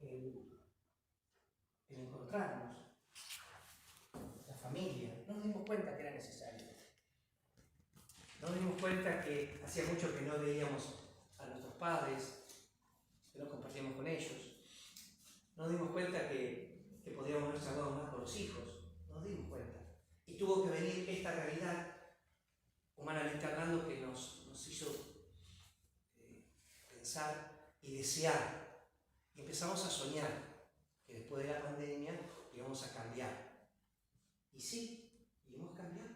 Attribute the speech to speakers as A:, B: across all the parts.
A: el encontrarnos, la familia, no nos dimos cuenta que era necesario. No nos dimos cuenta que hacía mucho que no veíamos a nuestros padres, que no compartíamos con ellos. No nos dimos cuenta que podíamos haber charlado más con los hijos. No nos dimos cuenta. Y tuvo que venir esta realidad, humanamente hablando, que nos hizo pensar y desear. Y empezamos a soñar que después de la pandemia íbamos a cambiar. Y sí, íbamos a cambiar.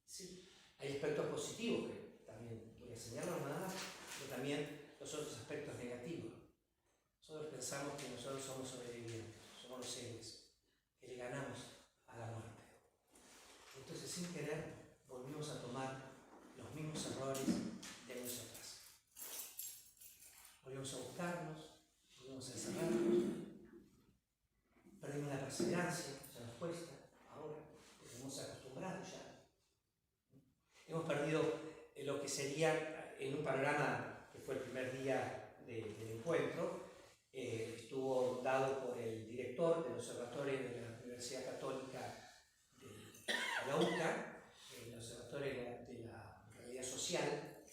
A: Sí. Hay aspectos positivos que también voy a señalar nada más, pero también los otros aspectos negativos. Nosotros pensamos que nosotros somos sobrevivientes, somos los héroes, que le ganamos a la muerte. Entonces, sin querer, volvimos a tomar los mismos errores de años atrás. Volvimos a buscarnos, volvimos a encerrarnos, perdimos la perseverancia, ya nos cuesta, ahora, porque hemos acostumbrado ya. Hemos perdido lo que sería, en un panorama que fue el primer día del encuentro, estuvo dado por el director del Observatorio de la Universidad Católica de la UCA, el Observatorio de la Realidad Social,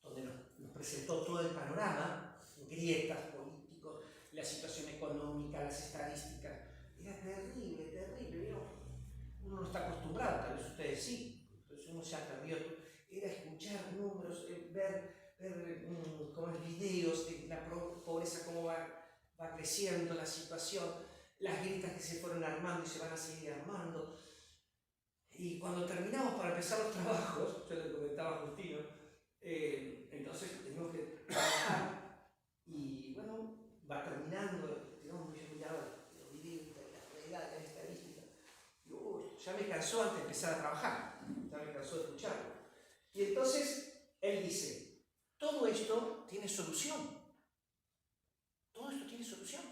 A: donde nos presentó todo el panorama, grietas políticos, la situación económica, las estadísticas. Era terrible, terrible, ¿no? Uno no está acostumbrado, tal vez ustedes sí. Uno se ha perdido, era escuchar números, ver como videos de la pobreza, cómo va creciendo la situación, las grietas que se fueron armando y se van a seguir armando. Y cuando terminamos para empezar los trabajos, yo le comentaba a Justino, entonces tenemos que trabajar y bueno, va terminando, tenemos que mirar los videos, la realidad, la estadística. Y ya me cansó antes de empezar a trabajar. Ya me cansó de escucharlo. Y entonces él dice, todo esto tiene solución. Todo esto tiene solución.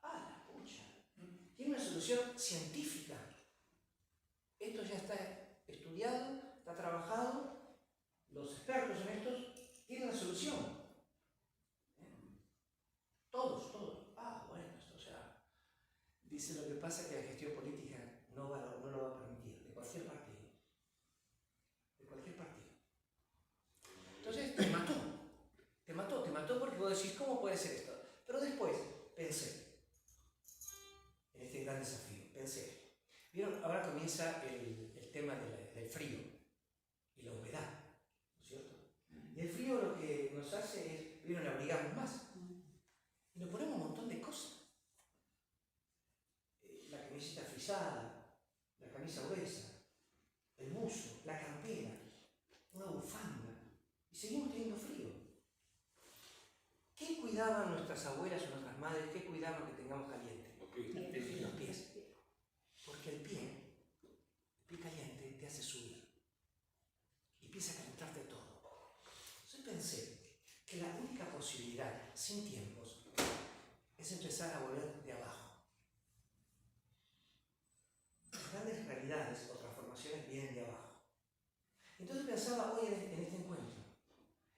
A: Ah, la pucha. Tiene una solución científica. Esto ya está estudiado, está trabajado. Los expertos en esto tienen la solución. Todos. Ah, bueno, esto ya. Dice, lo que pasa es que la gestión política no lo va a permitir, de cualquier partido. Entonces te mató porque vos decís, ¿cómo puede ser esto? Pero después pensé en este gran desafío, ¿vieron? Ahora comienza el tema del frío y la humedad, ¿no es cierto? Y el frío lo que nos hace es, ¿vieron? Le abrigamos más y nos ponemos un montón de cosas. La camiseta frisada, la camisa gruesa, el buzo, la campera, una bufanda, y seguimos teniendo frío. ¿Qué cuidaban nuestras abuelas o nuestras madres? ¿Qué cuidaban que tengamos caliente? Los pies. Porque el pie caliente te hace subir y empieza a calentarte todo. Entonces pensé que la única posibilidad, sin tiempos, es empezar a volver de abajo. Las grandes realidades o transformaciones vienen de abajo. Entonces pensaba hoy en este encuentro,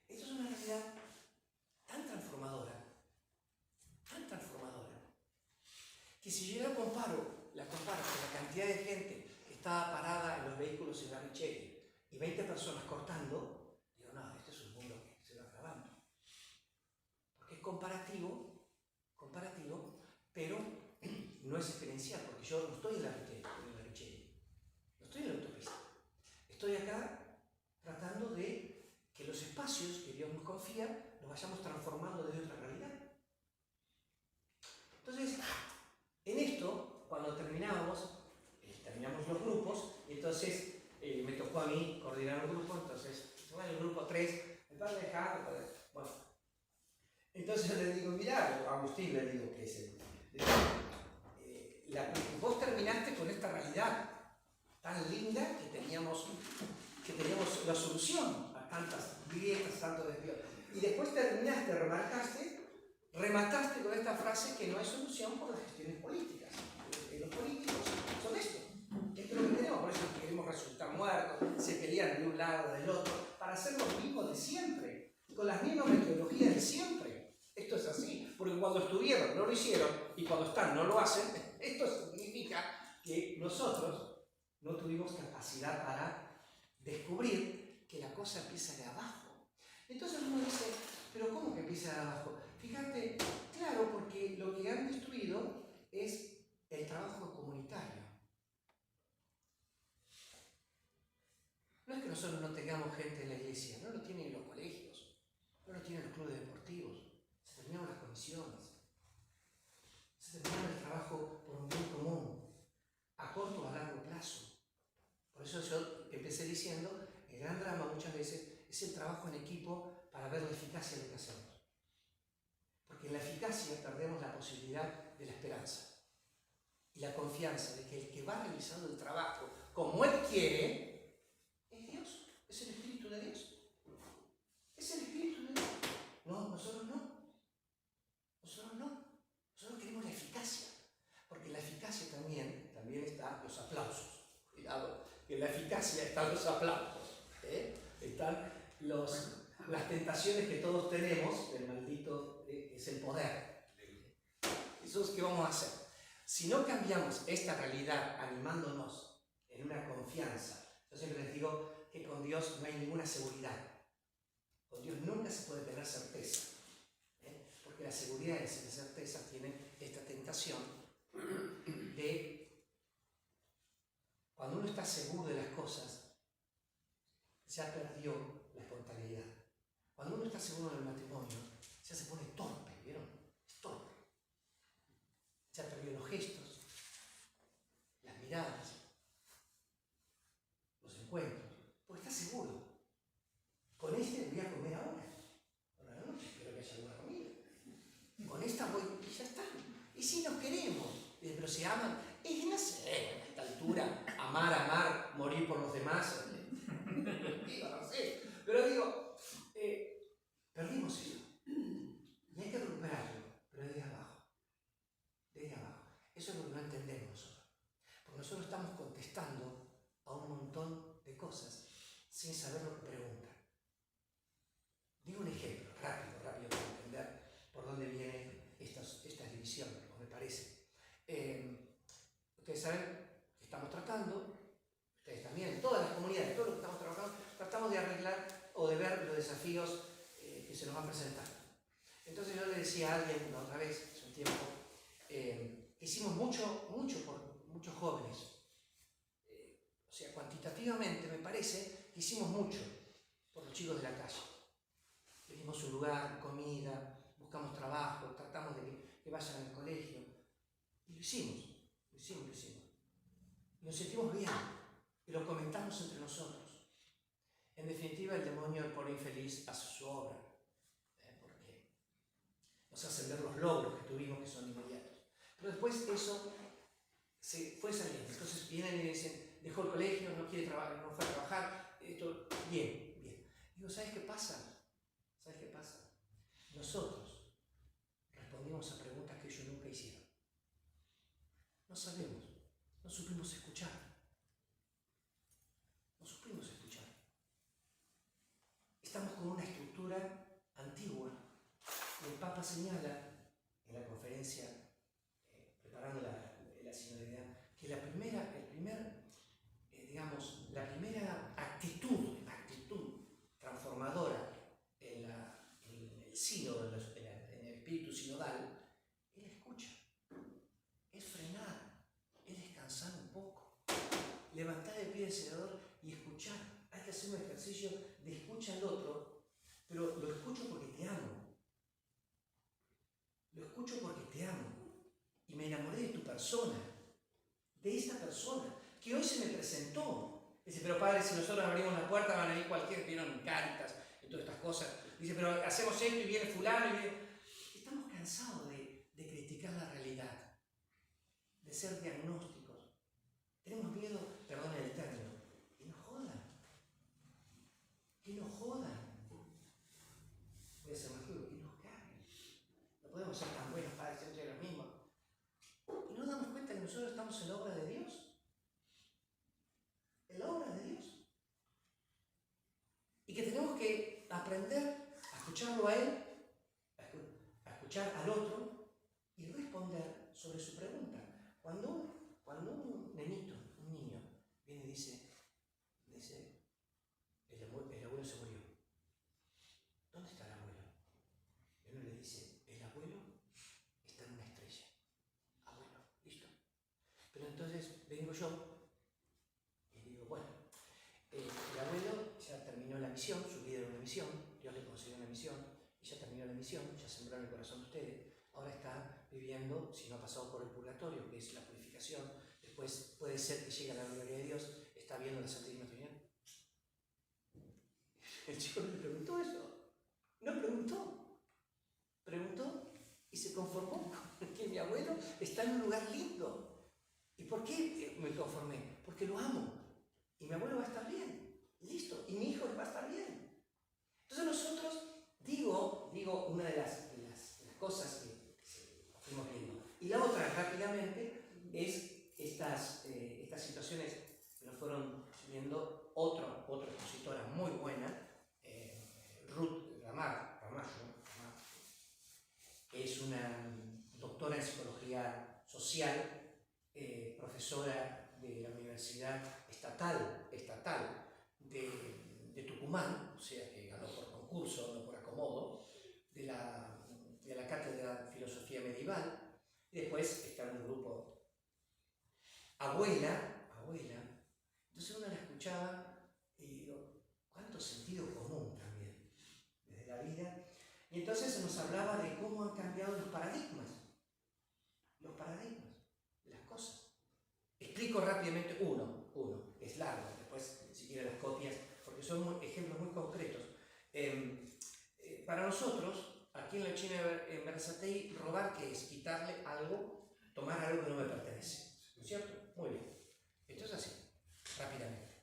A: esto es una realidad tan transformadora, que si yo la comparo con la cantidad de gente que estaba parada en los vehículos en Barichelli y 20 personas cortando, digo, no, este es un mundo que se va acabando. Porque es comparativo, pero no es experiencial, porque yo no estoy en la Barichelli, no estoy en la autopista. Estoy acá tratando de que los espacios que Dios nos confía los vayamos transformando desde otra realidad. Entonces, en esto, cuando terminamos los grupos, y entonces me tocó a mí coordinar un grupo, entonces, bueno, el grupo 3, me van a dejar, bueno. Entonces yo le digo, mirá, a Agustín le digo que es vos terminaste con esta realidad tan linda que teníamos la solución a tantas grietas, tantos desvíos. Y después terminaste, remataste con esta frase que no hay solución por las gestiones políticas. Los políticos son esto. Esto es lo que tenemos, por eso queremos resultar muertos, se pelean de un lado o del otro, para hacer lo mismo de siempre, con las mismas metodologías de siempre. Esto es así, porque cuando estuvieron no lo hicieron y cuando están no lo hacen. Esto significa que nosotros no tuvimos capacidad para descubrir que la cosa empieza de abajo. Entonces uno dice, pero ¿cómo que empieza de abajo? Fíjate, claro, porque lo que han destruido es el trabajo comunitario. No es que nosotros no tengamos gente en la iglesia, no lo tienen en los colegios, no lo tienen en los clubes deportivos, se terminaron las comisiones, se terminaron el trabajo por un bien común, a corto o a largo plazo. Por eso yo empecé diciendo, el gran drama muchas veces es el trabajo en equipo para ver la eficacia de lo que hacemos. Porque en la eficacia perdemos la posibilidad de la esperanza y la confianza de que el que va realizando el trabajo como Él quiere, es Dios, es el Espíritu de Dios. Es el Espíritu de Dios. No, nosotros no. Nosotros no. Nosotros queremos la eficacia. Porque en la eficacia también están los aplausos. Cuidado, que en la eficacia están los aplausos. Están las tentaciones que todos tenemos. El maldito es el poder. Entonces, ¿qué vamos a hacer? Si no cambiamos esta realidad animándonos en una confianza, yo siempre les digo que con Dios no hay ninguna seguridad. Con Dios nunca se puede tener certeza. Porque la seguridad y la certeza tienen esta tentación de, cuando uno está seguro de las cosas, ya perdió la espontaneidad. Cuando uno está seguro del matrimonio, ya se pone torpe, ¿vieron? Es torpe. Ya perdió los gestos, las miradas, los encuentros, porque está seguro. Con este voy a comer ahora. Por la noche espero que haya alguna comida. Con esta voy y ya está. Y si nos queremos, pero se aman, es no sé, a esta altura, amar, morir por los demás. Digo, no sé. Pero digo, perdimos eso. Y hay que recuperarlo, pero desde abajo. Desde abajo. Eso es lo que no entendemos nosotros. Porque nosotros estamos contestando a un montón de cosas sin saber lo que preguntan. Digo un ejemplo, rápido para entender por dónde vienen estas divisiones, como me parece. Ustedes saben que estamos tratando, ustedes también, todas las comunidades, todo lo que estamos trabajando, tratamos de arreglar o de ver los desafíos que se nos van presentando. Entonces yo le decía a alguien la otra vez, hace un tiempo, hicimos mucho por muchos jóvenes. O sea, cuantitativamente me parece que hicimos mucho por los chicos de la calle. Les dimos un lugar, comida, buscamos trabajo, tratamos de que vayan al colegio. Y lo hicimos. Y nos sentimos bien. Y lo comentamos entre nosotros. En definitiva, el demonio pone infeliz hace su obra. Porque nos hacen ver los logros que tuvimos que son inmediatos. Pero después eso se fue saliendo. Entonces vienen y dicen, dejó el colegio, no quiere trabajar, no fue a trabajar. Esto, bien. Digo, ¿sabes qué pasa? Nosotros respondimos a preguntas que ellos nunca hicieron. No sabemos, no supimos escuchar. Estamos con una estructura antigua. El Papa señala en la conferencia, preparando la sinodalidad, que la primera actitud transformadora en el sínodo, en el espíritu sinodal, es la escucha, es frenar, es descansar un poco, levantar el pie del Señor y escuchar. Hay que hacer un ejercicio de escucha al otro, pero lo escucho porque te amo. Lo escucho porque te amo. Y me enamoré de tu persona, de esta persona, que hoy se me presentó. Dice, pero padre, si nosotros abrimos la puerta van a ir cualquiera, vieron Cáritas y todas estas cosas. Dice, pero hacemos esto y viene fulano y viene... Estamos cansados de criticar la realidad, de ser diagnósticos. Tenemos miedo, perdonen el término, que nos jodan. Voy a ser más duro, que nos caguen. No podemos ser tan buenos para decir lo mismo. Y no damos cuenta que nosotros estamos en la obra de Dios. Y que tenemos que aprender a escucharlo a Él, a escuchar al otro y responder sobre su pregunta. Cuando un nenito, un niño, viene y dice, el abuelo se murió. ¿Dónde está el abuelo? Y uno le dice, el abuelo está en una estrella. Abuelo, listo. Pero entonces vengo yo y digo, bueno, el abuelo ya terminó la misión, su vida era una misión, Dios le concedió una misión, y ya terminó la misión, ya sembró en el corazón de ustedes, ahora está viviendo, si no ha pasado por el purgatorio, que es la purificación, después puede ser que llegue a la gloria de Dios, está viendo la Santísima Trinidad. El chico le preguntó eso, no preguntó, preguntó y se conformó con que mi abuelo está en un lugar lindo. ¿Y por qué me conformé? Porque lo amo. Y mi abuelo va a estar bien. Listo. Y mi hijo va a estar bien. Entonces nosotros, digo una de las cosas que fuimos viendo. Y la otra, rápidamente, es estas situaciones que nos fueron viendo otra expositora muy buena, Ruth Ramallo, es una doctora en psicología social, profesora de la Universidad Estatal de Tucumán, o sea que ganó por concurso, no por acomodo, de la Cátedra de Filosofía Medieval, y después está en un grupo abuela, entonces uno la escuchaba y digo, cuánto sentido común también, desde la vida, y entonces se nos hablaba de cómo han cambiado los paradigmas de las cosas. Explico rápidamente uno, es largo, después si quieren las copias, porque son ejemplos muy concretos. Para nosotros, aquí en la China en Berazategui, robar, ¿qué es? Quitarle algo, tomar algo que no me pertenece, ¿no es cierto? Muy bien. Entonces así, rápidamente.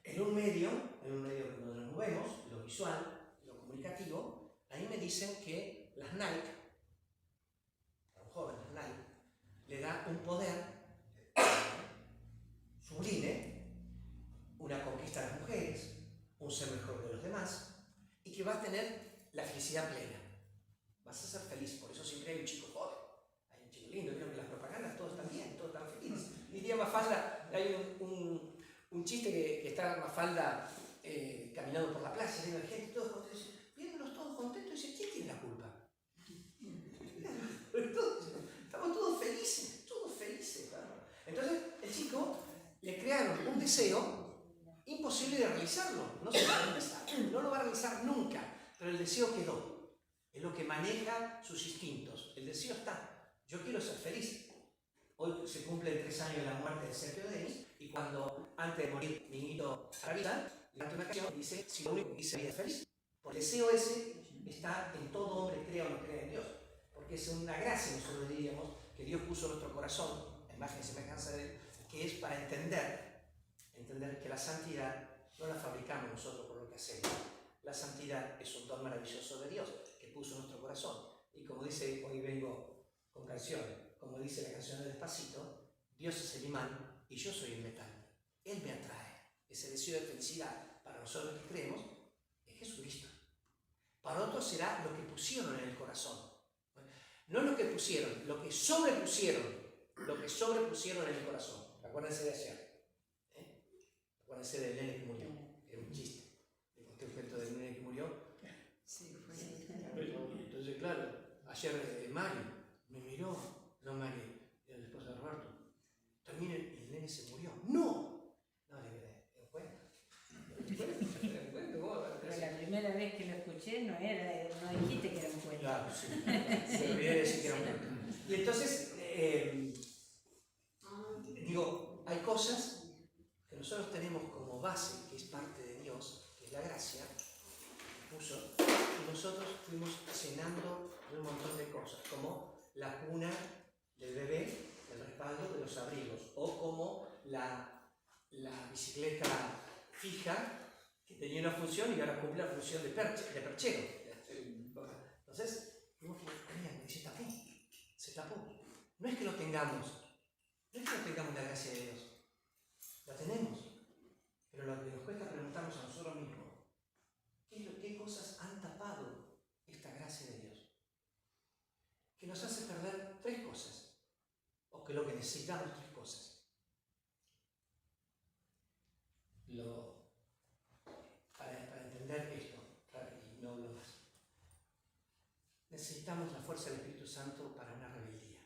A: En un medio donde nos movemos, lo visual, lo comunicativo, ahí me dicen que las Nike, a un joven, las Nike, le da un poder sublime, una conquista de las mujeres, un ser mejor que los demás, y que va a tener la felicidad plena. Vas a ser feliz, por eso siempre hay un chico joven, hay un chico lindo, creo que las propagandas todos están bien, todos están felices. Diría Mafalda, hay un chiste que está Mafalda caminando por la plaza, lleno de gente, todos contentos, viéndolos todos contentos, y dice, ¿quién tiene la culpa? Estamos todos felices, ¿no? Entonces el chico le crearon un deseo imposible de realizarlo, no se va a realizar, no lo va a realizar nunca, pero el deseo quedó, es lo que maneja sus instintos, el deseo está, yo quiero ser feliz. Hoy se cumplen 3 años de la muerte de Sergio Denis, y cuando antes de morir mi niñito Arabita, le canta una canción y dice, si lo único que quise es feliz, porque el deseo ese está en todo hombre, crea o no crea en Dios, porque es una gracia, nosotros diríamos, que Dios puso en nuestro corazón, a imagen y semejanza de Él, que es para entender que la santidad no la fabricamos nosotros por lo que hacemos. La santidad es un don maravilloso de Dios que puso en nuestro corazón. Y como dice, hoy vengo con canciones, como dice la canción de Despacito, Dios es el imán y yo soy el metal. Él me atrae. Ese deseo de felicidad para nosotros que creemos es Jesucristo. Para otros será lo que pusieron en el corazón. No lo que pusieron, lo que sobrepusieron en el corazón. Acuérdense de ayer. Acuérdense del nene que murió. Era un chiste. Le conté un cuento del nene que murió.
B: Sí, fue.
A: Entonces, claro, ayer Mario me miró. No, Mario, era la esposa de Roberto. Termina y el nene se murió. ¡No! No, le quedé. ¿En cuenta?
B: Pero la primera vez que lo escuché no dijiste que era un cuento.
A: Claro, sí. Me olvidé de decir que era un cuento. Y entonces, digo, hay cosas que nosotros tenemos como base, que es parte de Dios, que es la gracia, que puso, y nosotros fuimos cenando de un montón de cosas, como la cuna del bebé, el respaldo de los abrigos, o como la bicicleta fija, que tenía una función y ahora cumple la función de perchero. Entonces, fuimos y se tapó. No es que no tengamos la gracia de Dios, la tenemos, pero lo que nos cuesta preguntarnos a nosotros mismos, ¿qué cosas han tapado esta gracia de Dios? necesitamos tres cosas. Para entender esto, y no hablo más. Necesitamos la fuerza del Espíritu Santo para una rebeldía.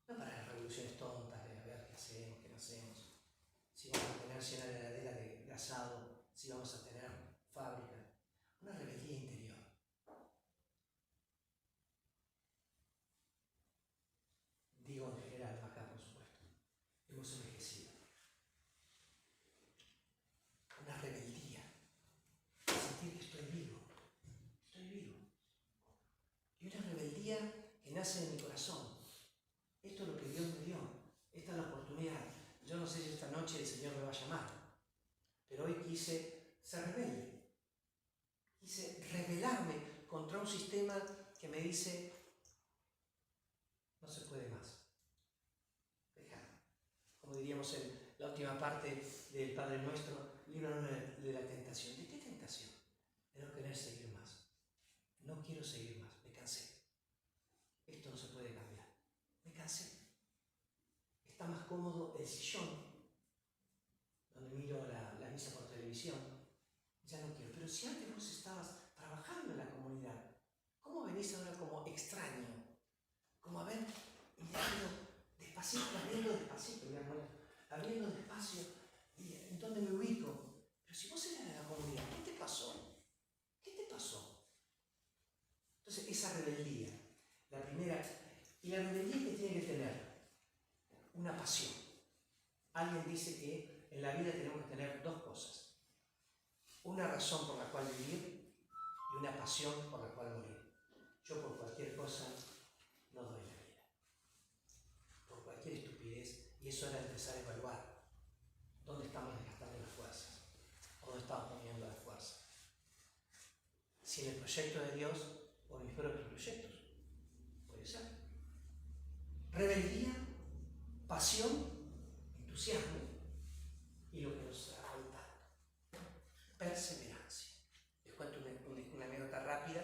A: No para las revoluciones tontas de a ver qué hacemos, qué no hacemos. Si vamos a tener llena la heladera de asado, si vamos a tener fábrica. Una rebeldía interior. Digo en general, acá por supuesto. Hemos envejecido. Una rebeldía. Sentir que estoy vivo. Estoy vivo. Y una rebeldía que nace en mi corazón. Esto es lo que Dios me dio. Esta es la oportunidad. Yo no sé si esta noche el Señor me va a llamar. Pero hoy quise ser rebelde. Quise rebelarme contra un sistema que me dice no se puede más. Dejar. Como diríamos en la última parte del Padre Nuestro, líbranos de la tentación. ¿De qué tentación? De no querer seguir más. No quiero seguir más. Me cansé. Esto no se puede cambiar. Me cansé. Está más cómodo el sillón donde miro la misa por televisión. Ya no quiero. Pero si antes vos estabas trabajando en la comunidad, ¿cómo venís ahora como extraño? Como a ver, mirando despacito, abriendo despacio, ¿en dónde me ubico? Pero si vos eras de la comunidad, ¿qué te pasó? ¿Qué te pasó? Entonces, esa rebeldía, la primera, y la rebeldía que tiene que tener una pasión. Alguien dice que en la vida tenemos que tener dos cosas. Una razón por la cual vivir y una pasión por la cual morir. Yo por cualquier cosa no doy la vida. Por cualquier estupidez. Y eso era empezar a evaluar dónde estamos desgastando las fuerzas. O dónde estamos poniendo las fuerzas. Si en el proyecto de Dios o en mis propios proyectos. Puede ser. Rebeldía, pasión, entusiasmo y lo que nos ha faltado. Perseverancia. Les cuento una anécdota rápida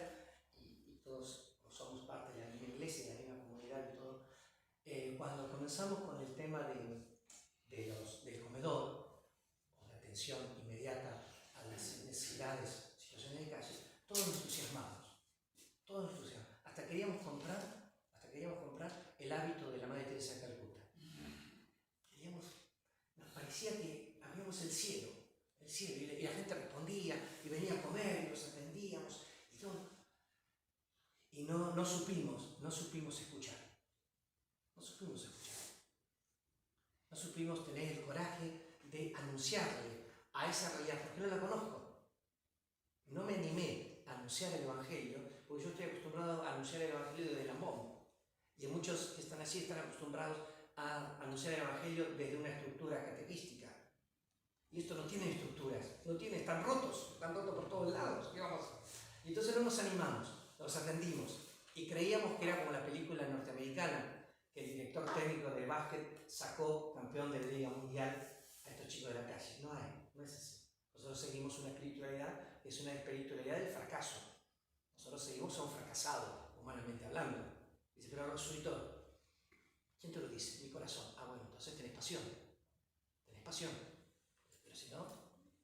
A: y todos somos parte de la misma iglesia, de la misma comunidad y todo. Cuando comenzamos con el tema del comedor, o la atención inmediata a las necesidades, situaciones de calle, todos entusiasmados. Hasta queríamos comprar el hábito de la Madre Teresa de Calcuta. Nos parecía que habíamos el cielo, y la gente respondía, y venía a comer, y los atendíamos, y todo. Y no supimos escuchar. No supimos tener el coraje de anunciarle a esa realidad, porque no la conozco. No me animé a anunciar el Evangelio, porque yo estoy acostumbrado a anunciar el Evangelio desde Lambón. Y muchos que están así están acostumbrados a anunciar el Evangelio desde una estructura catequística. Y esto no tiene estructuras, están rotos por todos lados. ¿Qué vamos a hacer? Y entonces no nos animamos, nos atendimos. Y creíamos que era como la película norteamericana, que el director técnico de básquet sacó campeón de la Liga Mundial a estos chicos de la calle. No es así. Nosotros seguimos una espiritualidad, es una espiritualidad del fracaso. Nosotros seguimos a un fracasado, humanamente hablando. Dice, pero Rosurito, ¿quién te lo dice? Mi corazón. Ah, bueno, entonces tenés pasión. Pero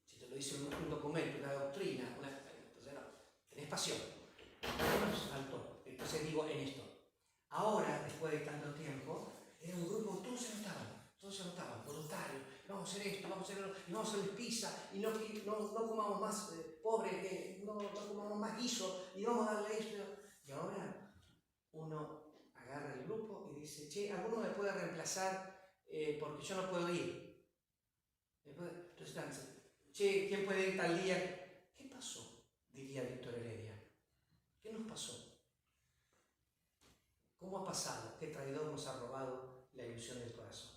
A: si te lo dice un documento, una doctrina, entonces no, tenés pasión. No nos faltó. Entonces digo en esto. Ahora, después de tanto tiempo, era un grupo, todos se anotaban, voluntarios, vamos a hacer esto, vamos a hacer lo, y vamos a hacer pizza, y no comamos más pobres, no comamos más guiso, y vamos a darle esto. Y ahora uno agarra el grupo y dice, che, ¿alguno me puede reemplazar porque yo no puedo ir? Entonces están diciendo, che, ¿quién puede ir tal día? ¿Qué pasó? Diría Víctor Heredia. ¿Qué nos pasó? ¿Cómo ha pasado? ¿Qué traidor nos ha robado la ilusión del corazón?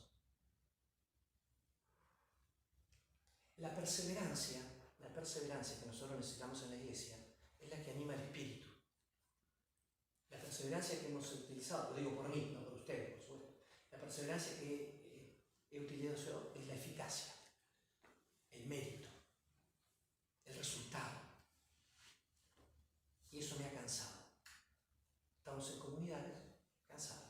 A: La perseverancia que nosotros necesitamos en la iglesia es la que anima el espíritu. La perseverancia que hemos utilizado, lo digo por mí, no por ustedes, por supuesto. La perseverancia que he utilizado yo es la eficacia, el mérito, el resultado. Y eso me ha cansado. Estamos en comunidades cansados.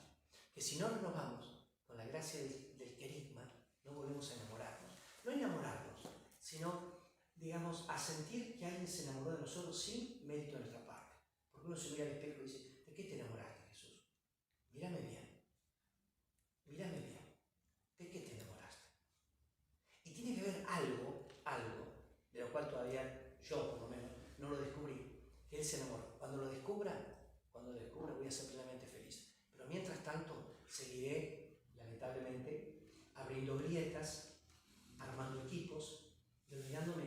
A: que si no nos vamos con la gracia del querigma, no volvemos a enamorarnos. No enamorarnos, sino, digamos, a sentir que alguien se enamoró de nosotros sin mérito de nuestra parte. Porque uno se mira al espejo y dice, ¿de qué te enamoraste, Jesús? Mírame bien. Mírame bien. ¿De qué te enamoraste? Y tiene que haber algo, de lo cual todavía yo, por lo menos, no lo descubrí, que Él se enamoró. Cuando lo descubra voy a ser plenamente feliz. Pero mientras tanto, seguiré, lamentablemente, abriendo grietas, armando equipos y olvidándome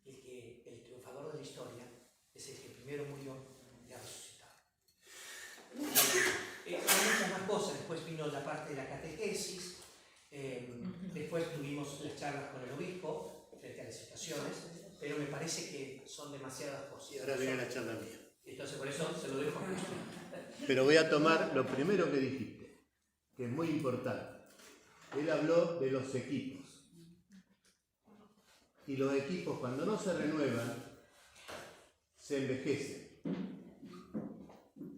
A: que el triunfador de la historia es el que primero murió y ha resucitado. Hay muchas más cosas. Después vino la parte de la catequesis, después tuvimos las charlas con el obispo frente a las situaciones, pero me parece que son demasiadas cosas.
C: Y ahora viene la charla mía.
A: Entonces por eso se lo dejo a Cristian.
C: Pero voy a tomar lo primero que dijiste, que es muy importante. Él habló de los equipos. Y los equipos, cuando no se renuevan, se envejecen.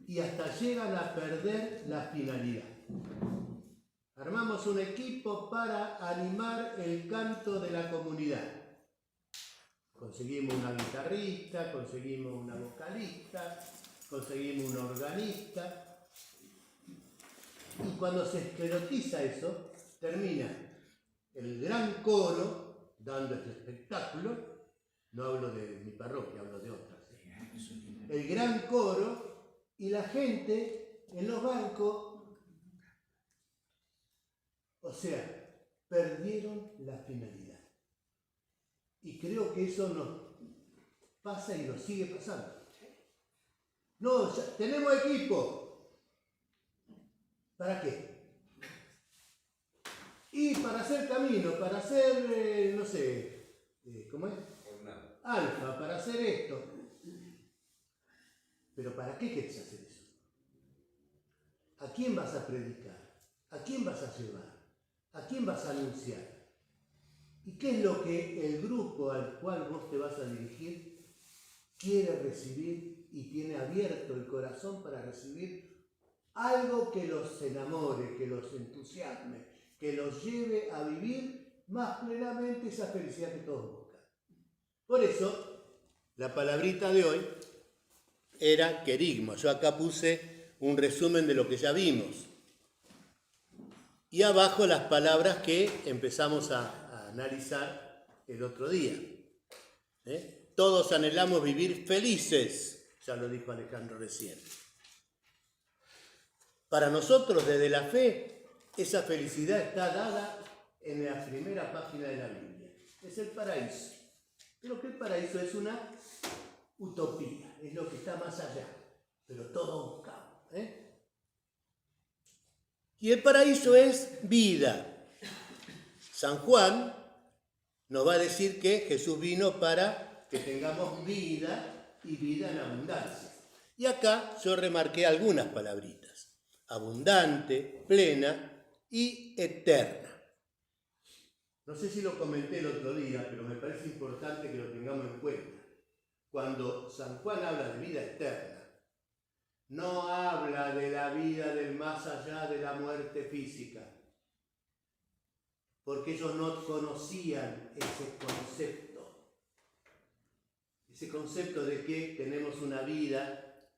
C: Y hasta llegan a perder la finalidad. Armamos un equipo para animar el canto de la comunidad. Conseguimos una guitarrista, conseguimos una vocalista, conseguimos un organista. Y cuando se esclerotiza eso, termina el gran coro dando este espectáculo. No hablo de mi parroquia, hablo de otras. El gran coro y la gente en los bancos, o sea, perdieron la finalidad. Y creo que eso nos pasa y nos sigue pasando. No, ya tenemos equipo. ¿Para qué? Y para hacer camino, para hacer, no sé, ¿cómo es? Alfa, para hacer esto. Pero ¿para qué quieres hacer eso? ¿A quién vas a predicar? ¿A quién vas a llevar? ¿A quién vas a anunciar? ¿Y qué es lo que el grupo al cual vos te vas a dirigir quiere recibir y tiene abierto el corazón para recibir algo que los enamore, que los entusiasme, que los lleve a vivir más plenamente esa felicidad que todos buscan? Por eso, la palabrita de hoy era querigma. Yo acá puse un resumen de lo que ya vimos. Y abajo las palabras que empezamos a analizar el otro día. Todos anhelamos vivir felices, ya lo dijo Alejandro recién. Para nosotros, desde la fe, esa felicidad está dada en la primera página de la Biblia. Es el paraíso. Pero que el paraíso es una utopía, es lo que está más allá, pero todos buscamos. Y el paraíso es vida. San Juan nos va a decir que Jesús vino para que tengamos vida y vida en abundancia. Y acá yo remarqué algunas palabritas: abundante, plena y eterna. No sé si lo comenté el otro día, pero me parece importante que lo tengamos en cuenta. Cuando San Juan habla de vida eterna, no habla de la vida del más allá de la muerte física, porque ellos no conocían ese concepto de que tenemos una vida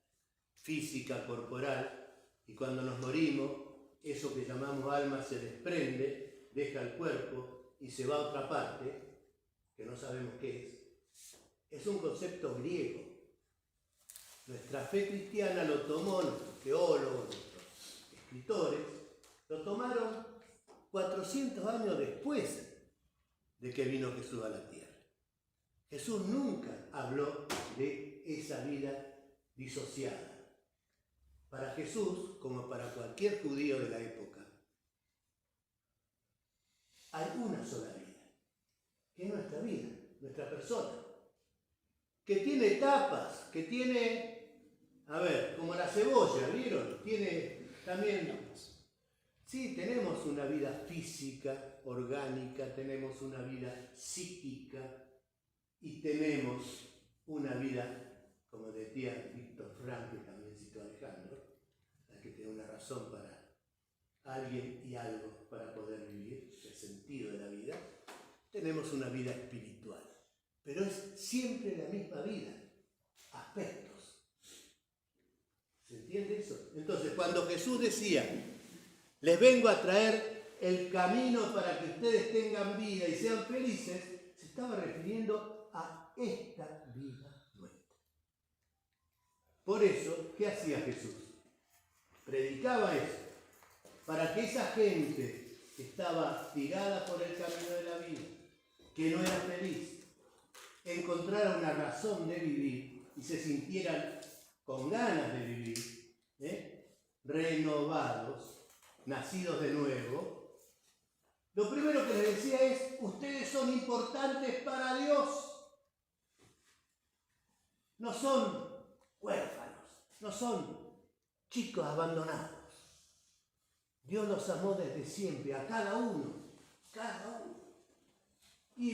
C: física, corporal, y cuando nos morimos, eso que llamamos alma se desprende, deja el cuerpo y se va a otra parte, que no sabemos qué es. Es un concepto griego. Nuestra fe cristiana lo tomó, nuestros teólogos, nuestros escritores, lo tomaron 400 años después de que vino Jesús a la tierra. Jesús nunca habló de esa vida disociada. Para Jesús, como para cualquier judío de la época, hay una sola vida, que es nuestra vida, nuestra persona, que tiene etapas, que tiene, como la cebolla, ¿vieron? Tiene también, sí, tenemos una vida física, orgánica, tenemos una vida psíquica y tenemos una vida, como decía Víctor Frank, que también citó Alejandro, hay que tener una razón para alguien y algo para poder vivir, el sentido de la vida, tenemos una vida espiritual. Pero es siempre la misma vida, aspectos. ¿Se entiende eso? Entonces, cuando Jesús decía, les vengo a traer el camino para que ustedes tengan vida y sean felices, se estaba refiriendo a esta vida nuestra. Por eso, ¿qué hacía Jesús? Predicaba eso, para que esa gente que estaba tirada por el camino de la vida, que no era feliz, encontrara una razón de vivir y se sintieran con ganas de vivir, renovados, nacidos de nuevo. Lo primero que les decía es, ustedes son importantes para Dios. No son huérfanos, no son chicos abandonados. Dios los amó desde siempre, a cada uno.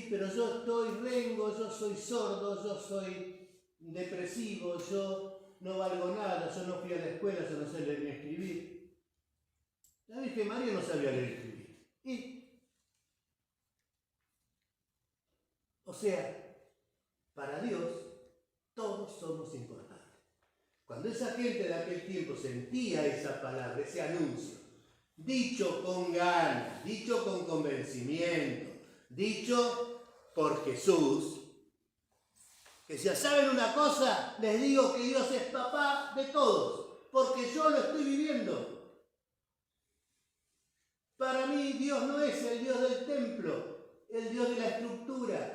C: Pero yo estoy rengo, yo soy sordo, yo soy depresivo, yo no valgo nada, yo no fui a la escuela, yo no sé leer ni escribir. La Virgen María no sabía leer y escribir. O sea, para Dios todos somos importantes. Cuando esa gente de aquel tiempo sentía esa palabra, ese anuncio, dicho con ganas, dicho con convencimiento, dicho por Jesús, que ya saben una cosa, les digo que Dios es papá de todos, porque yo lo estoy viviendo. Para mí Dios no es el Dios del templo, el Dios de la estructura,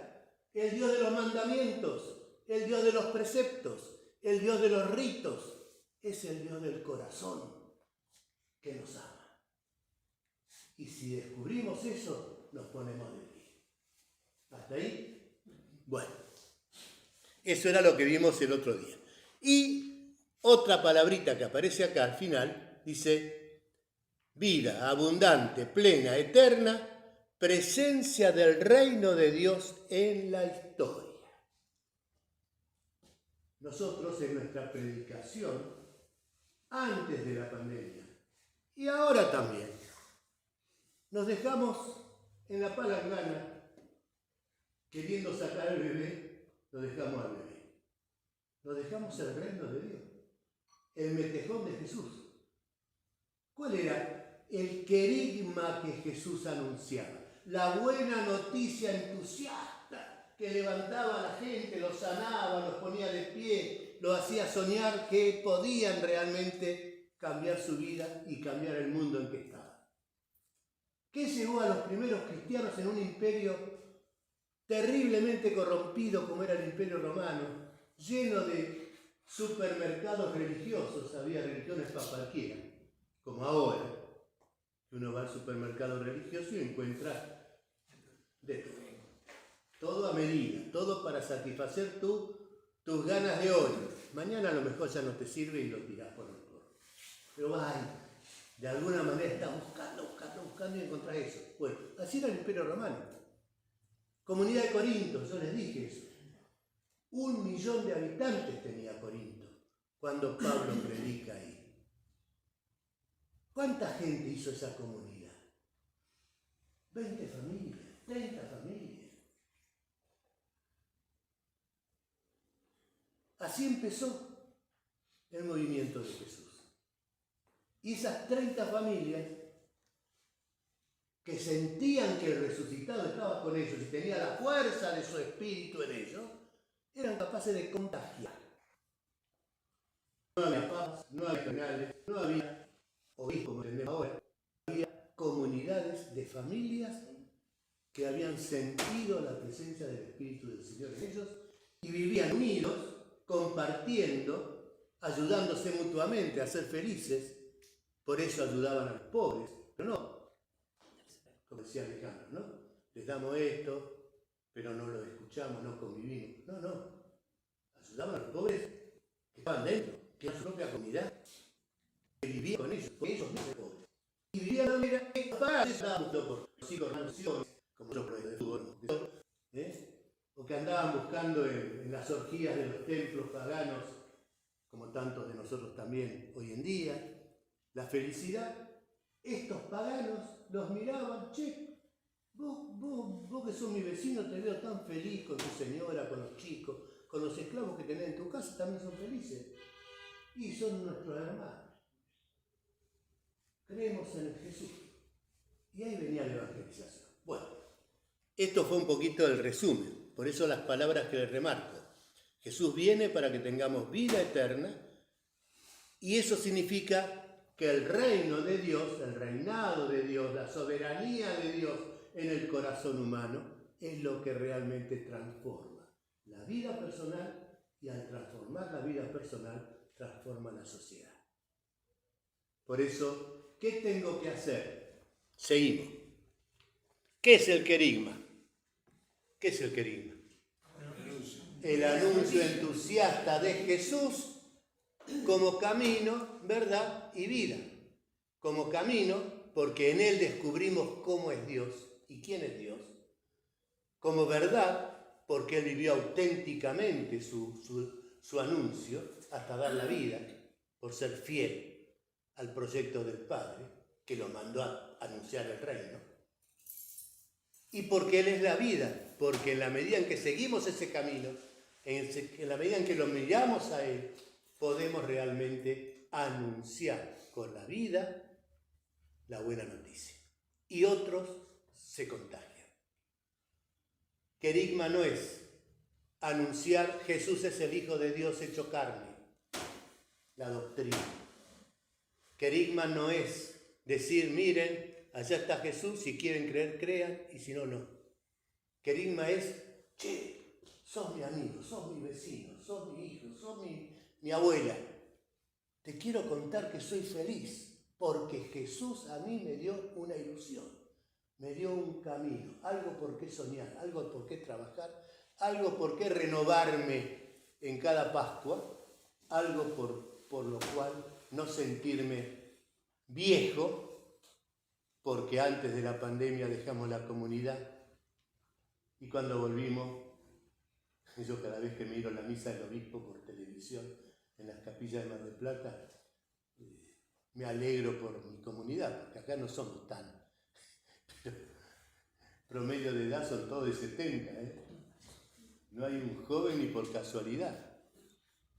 C: el Dios de los mandamientos, el Dios de los preceptos, el Dios de los ritos, es el Dios del corazón que nos ama. Y si descubrimos eso, nos ponemos de pie. ¿Hasta ahí? Bueno, eso era lo que vimos el otro día. Y otra palabrita que aparece acá al final, dice, vida abundante, plena, eterna, presencia del reino de Dios en la historia. Nosotros en nuestra predicación, antes de la pandemia, y ahora también, nos dejamos en la palangana, queriendo sacar al bebé, lo dejamos al bebé. Lo dejamos el reino de Dios, el metejón de Jesús. ¿Cuál era el querigma que Jesús anunciaba? La buena noticia entusiasta que levantaba a la gente, los sanaba, los ponía de pie, los hacía soñar que podían realmente cambiar su vida y cambiar el mundo en que estaban. ¿Qué llevó a los primeros cristianos en un imperio terriblemente corrompido como era el Imperio Romano, lleno de supermercados religiosos? Había religiones para cualquiera, como ahora, que uno va al supermercado religioso y encuentra de todo. Todo a medida, todo para satisfacer tus ganas de hoy. Mañana a lo mejor ya no te sirve y lo tirás por el porro. Pero vas ahí. De alguna manera estás buscando y encontrás eso. Bueno, así era el Imperio Romano. Comunidad de Corinto, yo les dije eso. 1 millón de habitantes tenía Corinto cuando Pablo predica ahí. ¿Cuánta gente hizo esa comunidad? 20 familias, 30 familias. Así empezó el movimiento de Jesús. Y esas 30 familias que sentían que el resucitado estaba con ellos y tenía la fuerza de su espíritu en ellos, eran capaces de contagiar. No había papas, no había canales, no había obispos como tenemos ahora. Había comunidades de familias que habían sentido la presencia del Espíritu del Señor en ellos y vivían unidos, compartiendo, ayudándose mutuamente a ser felices. Por eso ayudaban a los pobres, pero no, como decía Alejandro, ¿no? Les damos esto, pero no lo escuchamos, no convivimos. No. Ayudaban a los pobres que estaban dentro, que era su propia comunidad, que vivían con ellos mismos pobres. Y vivían de manera que estaban por los hijos naciones, como yo por el fútbol, o que andaban buscando en las orgías de los templos paganos, como tantos de nosotros también hoy en día, la felicidad estos paganos los miraban, che, vos que sos mi vecino, te veo tan feliz con tu señora, con los chicos, con los esclavos que tenés en tu casa, también son felices. Y son nuestros hermanos. Creemos en Jesús. Y ahí venía la evangelización. Bueno, esto fue un poquito el resumen. Por eso las palabras que les remarco. Jesús viene para que tengamos vida eterna. Y eso significa que el reino de Dios, el reinado de Dios, la soberanía de Dios en el corazón humano es lo que realmente transforma la vida personal, y al transformar la vida personal, transforma la sociedad. Por eso, ¿qué tengo que hacer? Seguimos. ¿Qué es el querigma? ¿Qué es el querigma? El anuncio entusiasta de Jesús como camino, verdad y vida. Como camino, porque en él descubrimos cómo es Dios y quién es Dios. Como verdad, porque él vivió auténticamente su anuncio hasta dar la vida, por ser fiel al proyecto del Padre, que lo mandó a anunciar el reino. Y porque él es la vida, porque en la medida en que seguimos ese camino, en la medida en que lo miramos a él, podemos realmente anunciar con la vida la buena noticia. Y otros se contagian. Querigma no es anunciar Jesús es el Hijo de Dios hecho carne, la doctrina. Querigma no es decir, miren, allá está Jesús, si quieren creer, crean, y si no, no. Querigma es, che, sos mi amigo, sos mi vecino, sos mi hijo, sos mi abuela. Te quiero contar que soy feliz, porque Jesús a mí me dio una ilusión. Me dio un camino, algo por qué soñar, algo por qué trabajar, algo por qué renovarme en cada Pascua, algo por lo cual no sentirme viejo, porque antes de la pandemia dejamos la comunidad y cuando volvimos, yo cada vez que miro la misa del obispo por televisión en las capillas de Mar del Plata, me alegro por mi comunidad, porque acá no somos tan... promedio de edad son todos de 70, No hay un joven ni por casualidad.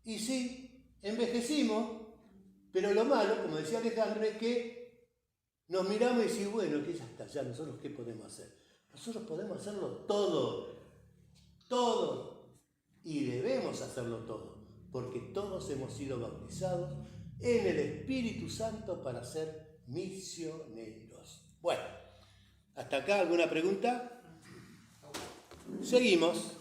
C: Y sí, envejecimos, pero lo malo, como decía Alejandro, es que nos miramos y decimos, bueno, que ya está, ya nosotros ¿qué podemos hacer? Nosotros podemos hacerlo todo, y debemos hacerlo todo, porque todos hemos sido bautizados en el Espíritu Santo para ser misioneros. Bueno, ¿hasta acá alguna pregunta? Seguimos.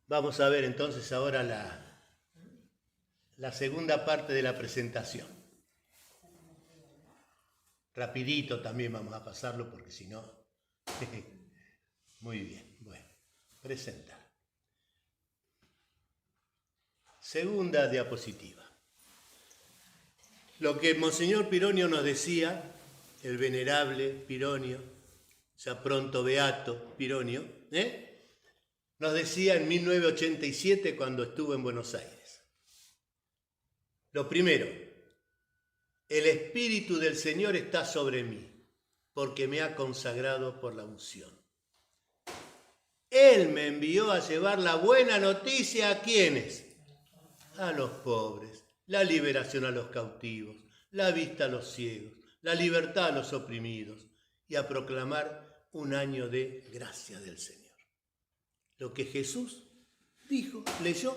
C: Vamos a ver entonces ahora la segunda parte de la presentación. Rapidito también vamos a pasarlo porque si no... Muy bien, bueno, presentar. Segunda diapositiva. Lo que Monseñor Pironio nos decía, el venerable Pironio, ya pronto beato Pironio, nos decía en 1987 cuando estuvo en Buenos Aires. Lo primero, el Espíritu del Señor está sobre mí, porque me ha consagrado por la unción. Él me envió a llevar la buena noticia a ¿quiénes? A los pobres, la liberación a los cautivos, la vista a los ciegos, la libertad a los oprimidos y a proclamar un año de gracia del Señor. Lo que Jesús dijo, leyó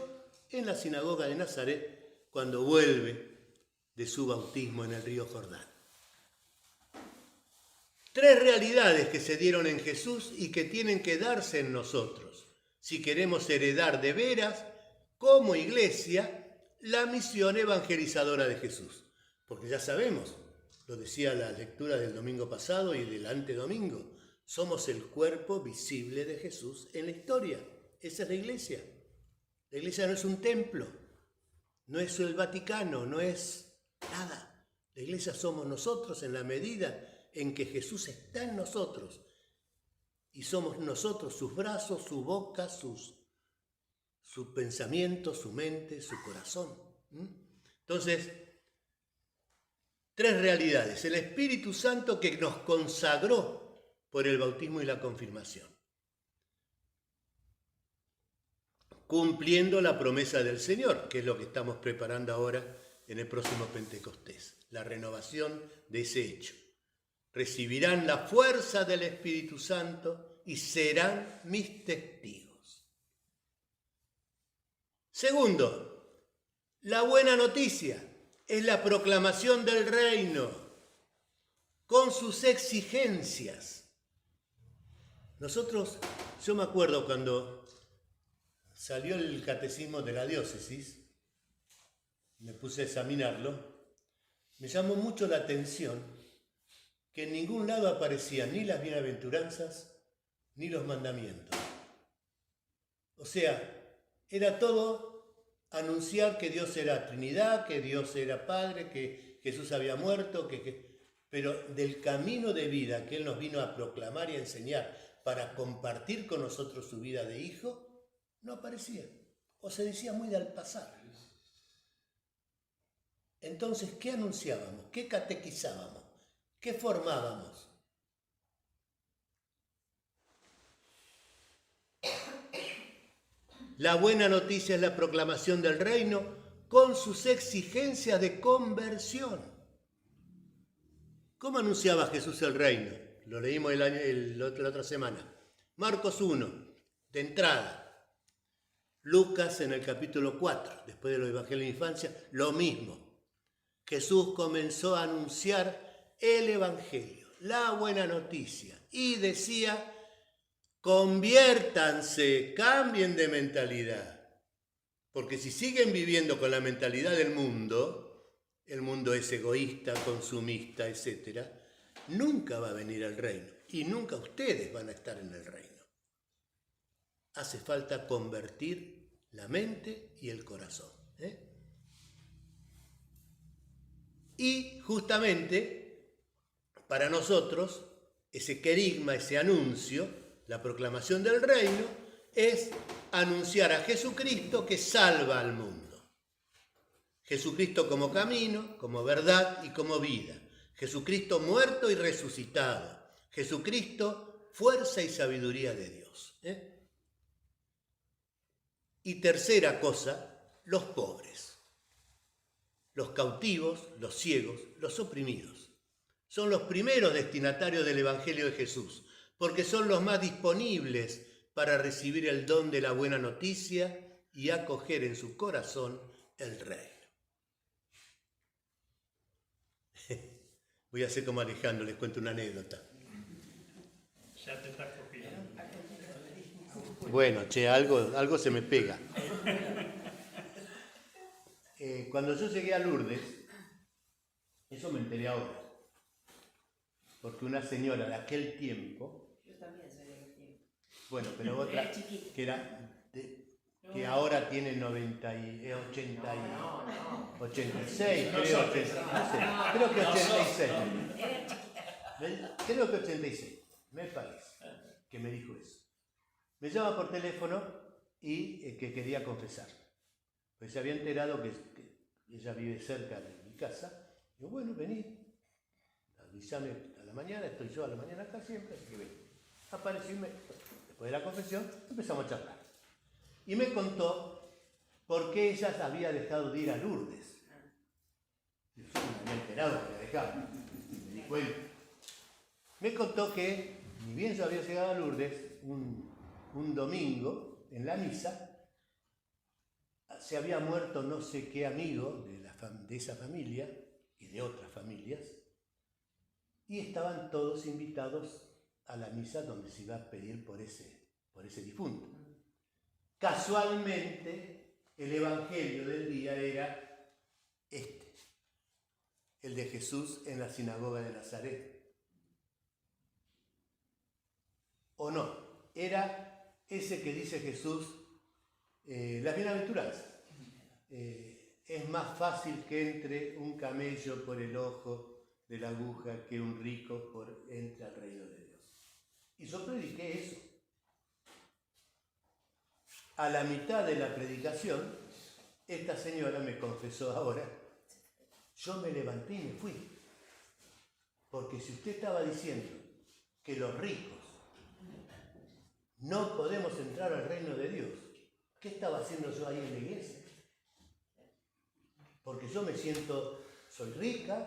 C: en la sinagoga de Nazaret cuando vuelve de su bautismo en el río Jordán. Tres realidades que se dieron en Jesús y que tienen que darse en nosotros, si queremos heredar de veras, como iglesia, la misión evangelizadora de Jesús. Porque ya sabemos, lo decía la lectura del domingo pasado y del antedomingo, somos el cuerpo visible de Jesús en la historia. Esa es la iglesia. La iglesia no es un templo, no es el Vaticano, no es nada. La iglesia somos nosotros en la medida en que Jesús está en nosotros y somos nosotros sus brazos, su boca, su pensamiento, su mente, su corazón. Entonces, tres realidades. El Espíritu Santo que nos consagró por el bautismo y la confirmación, cumpliendo la promesa del Señor, que es lo que estamos preparando ahora en el próximo Pentecostés, la renovación de ese hecho. Recibirán la fuerza del Espíritu Santo y serán mis testigos. Segundo, la buena noticia es la proclamación del reino con sus exigencias. Yo me acuerdo cuando salió el catecismo de la diócesis, me puse a examinarlo, me llamó mucho la atención que en ningún lado aparecían ni las bienaventuranzas ni los mandamientos. O sea, era todo anunciar que Dios era Trinidad, que Dios era Padre, que Jesús había muerto, pero del camino de vida que Él nos vino a proclamar y a enseñar para compartir con nosotros su vida de hijo, no aparecía, o se decía muy de al pasar. Entonces, ¿qué anunciábamos? ¿Qué catequizábamos? ¿Qué formábamos? La buena noticia es la proclamación del reino con sus exigencias de conversión. ¿Cómo anunciaba Jesús el reino? Lo leímos la otra semana. Marcos 1, de entrada. Lucas en el capítulo 4, después de los evangelios de infancia, lo mismo. Jesús comenzó a anunciar el evangelio, la buena noticia, y decía: conviértanse, cambien de mentalidad, porque si siguen viviendo con la mentalidad del mundo, el mundo es egoísta, consumista, etc., nunca va a venir el reino y nunca ustedes van a estar en el reino. Hace falta convertir la mente y el corazón. Y justamente para nosotros ese querigma, ese anuncio, la proclamación del reino, es anunciar a Jesucristo que salva al mundo. Jesucristo como camino, como verdad y como vida. Jesucristo muerto y resucitado. Jesucristo fuerza y sabiduría de Dios. Y tercera cosa, los pobres, los cautivos, los ciegos, los oprimidos. Son los primeros destinatarios del Evangelio de Jesús, porque son los más disponibles para recibir el don de la buena noticia y acoger en su corazón el reino. Voy a hacer como Alejandro, les cuento una anécdota.
D: Ya te estás copiando.
C: Bueno, algo se me pega. Cuando yo llegué a Lourdes, eso me enteré ahora, porque una señora de aquel tiempo,
B: Yo también soy de aquel tiempo.
C: bueno, pero otra
B: Era chiquita.
C: que ahora tiene 86, creo, no sé, creo que 86. Creo que 86, me parece, que me dijo eso. Me llama por teléfono y que quería confesar. Pues se había enterado que ella vive cerca de mi casa. Digo, bueno, vení, avísame a la mañana, estoy yo a la mañana acá siempre, así que ven. Apareció y después de la confesión empezamos a charlar. Y me contó por qué ella había dejado de ir a Lourdes. Yo me había enterado que había dejado, me di cuenta. Me contó que, ni bien yo había llegado a Lourdes, un domingo en la misa, se había muerto no sé qué amigo de esa familia y de otras familias, y estaban todos invitados a la misa donde se iba a pedir por ese difunto. Casualmente, el evangelio del día era el de Jesús en la sinagoga de Nazaret. ¿O no? Era ese que dice Jesús, las bienaventuranzas. Es más fácil que entre un camello por el ojo de la aguja que un rico entre al reino de Dios. Y yo prediqué eso. A la mitad de la predicación, esta señora me confesó ahora yo me levanté y me fui. Porque si usted estaba diciendo que los ricos no podemos entrar al reino de Dios, ¿qué estaba haciendo yo ahí en la iglesia? Porque yo me siento, soy rica,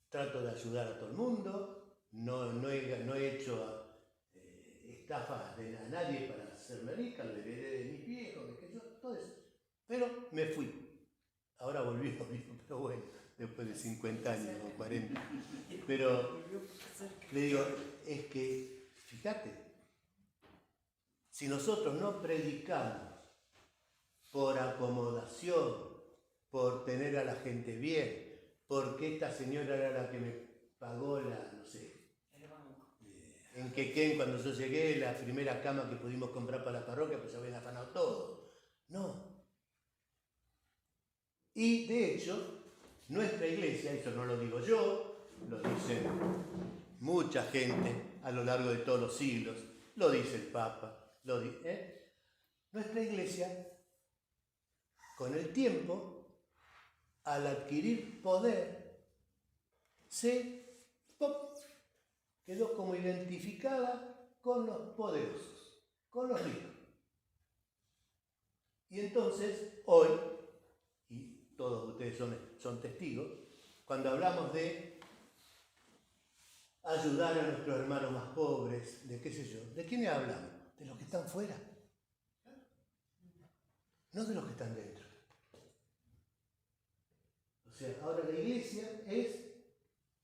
C: trato de ayudar a todo el mundo, no he hecho estafas a nadie para hacerme rica, lo heredé de mis viejos, todo eso. Pero me fui. Ahora volví, pero bueno, después de 50 años o 40. Pero le digo, es que, fíjate, si nosotros no predicamos por acomodación, por tener a la gente bien, porque esta señora era la que me pagó no sé, en Quequén cuando yo llegué, la primera cama que pudimos comprar para la parroquia, pues se habían afanado todo. No. Y de hecho, nuestra iglesia, eso no lo digo yo, lo dicen mucha gente a lo largo de todos los siglos, lo dice el Papa, nuestra iglesia, con el tiempo, al adquirir poder, quedó como identificada con los poderosos, con los ricos. Y entonces, hoy, y todos ustedes son testigos, cuando hablamos de ayudar a nuestros hermanos más pobres, de qué sé yo, ¿de quiénes hablamos? De los que están fuera, no de los que están dentro. O sea, ahora la iglesia es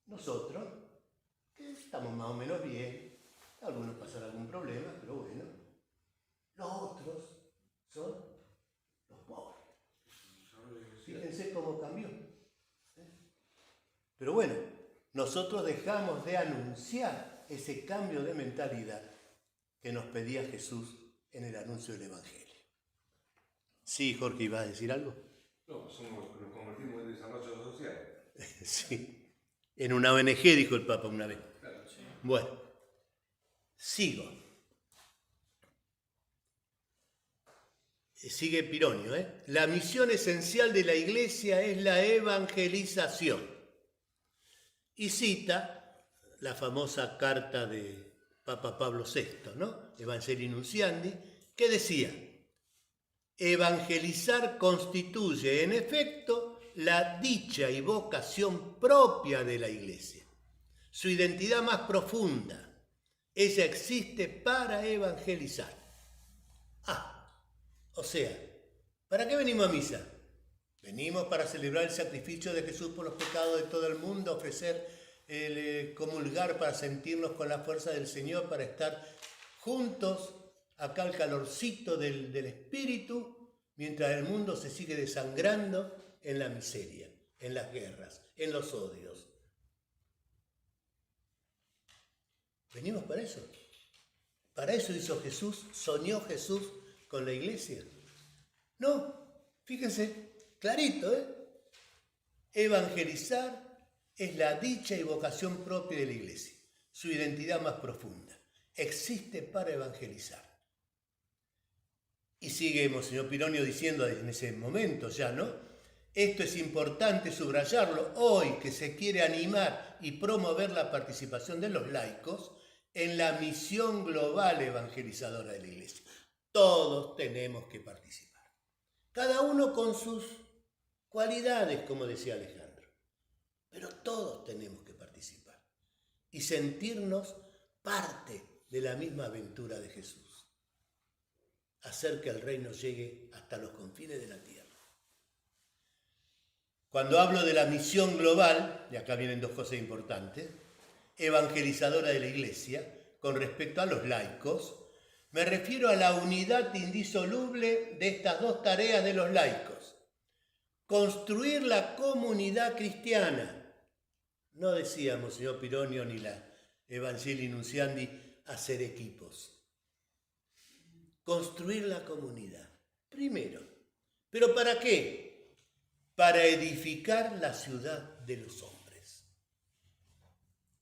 C: nosotros, que estamos más o menos bien, algunos pasarán algún problema, pero bueno. Los otros son los pobres. Fíjense cómo cambió. Pero bueno, nosotros dejamos de anunciar ese cambio de mentalidad que nos pedía Jesús en el anuncio del Evangelio. Sí, Jorge, ¿ibas a decir algo?
E: No, nos convertimos en desarrollo social.
C: Sí, en una ONG, dijo el Papa una vez.
E: Claro, sí.
C: Bueno, sigo. Sigue Pironio, La misión esencial de la Iglesia es la evangelización. Y cita la famosa carta de Papa Pablo VI, ¿no? Evangelii Nuntiandi, que decía: evangelizar constituye, en efecto, la dicha y vocación propia de la Iglesia, su identidad más profunda. Ella existe para evangelizar. O sea, ¿para qué venimos a misa? Venimos para celebrar el sacrificio de Jesús por los pecados de todo el mundo, ofrecer, comulgar para sentirnos con la fuerza del Señor, para estar juntos, acá al calorcito del Espíritu, mientras el mundo se sigue desangrando en la miseria, en las guerras, en los odios. Venimos para eso. Para eso hizo Jesús, soñó Jesús con la iglesia. No, fíjense, clarito, Evangelizar es la dicha y vocación propia de la iglesia, su identidad más profunda. Existe para evangelizar. Y sigue Monseñor Pironio diciendo en ese momento ya, ¿no? Esto es importante subrayarlo hoy que se quiere animar y promover la participación de los laicos en la misión global evangelizadora de la iglesia. Todos tenemos que participar. Cada uno con sus cualidades, como decía Alejandro. Pero todos tenemos que participar y sentirnos parte de la misma aventura de Jesús. Hacer que el reino llegue hasta los confines de la tierra. Cuando hablo de la misión global, y acá vienen dos cosas importantes, evangelizadora de la iglesia, con respecto a los laicos, me refiero a la unidad indisoluble de estas dos tareas de los laicos. Construir la comunidad cristiana. No decía Monseñor Pironio ni la Evangelii Nuntiandi hacer equipos. Construir la comunidad. Primero. ¿Pero para qué? Para edificar la ciudad de los hombres.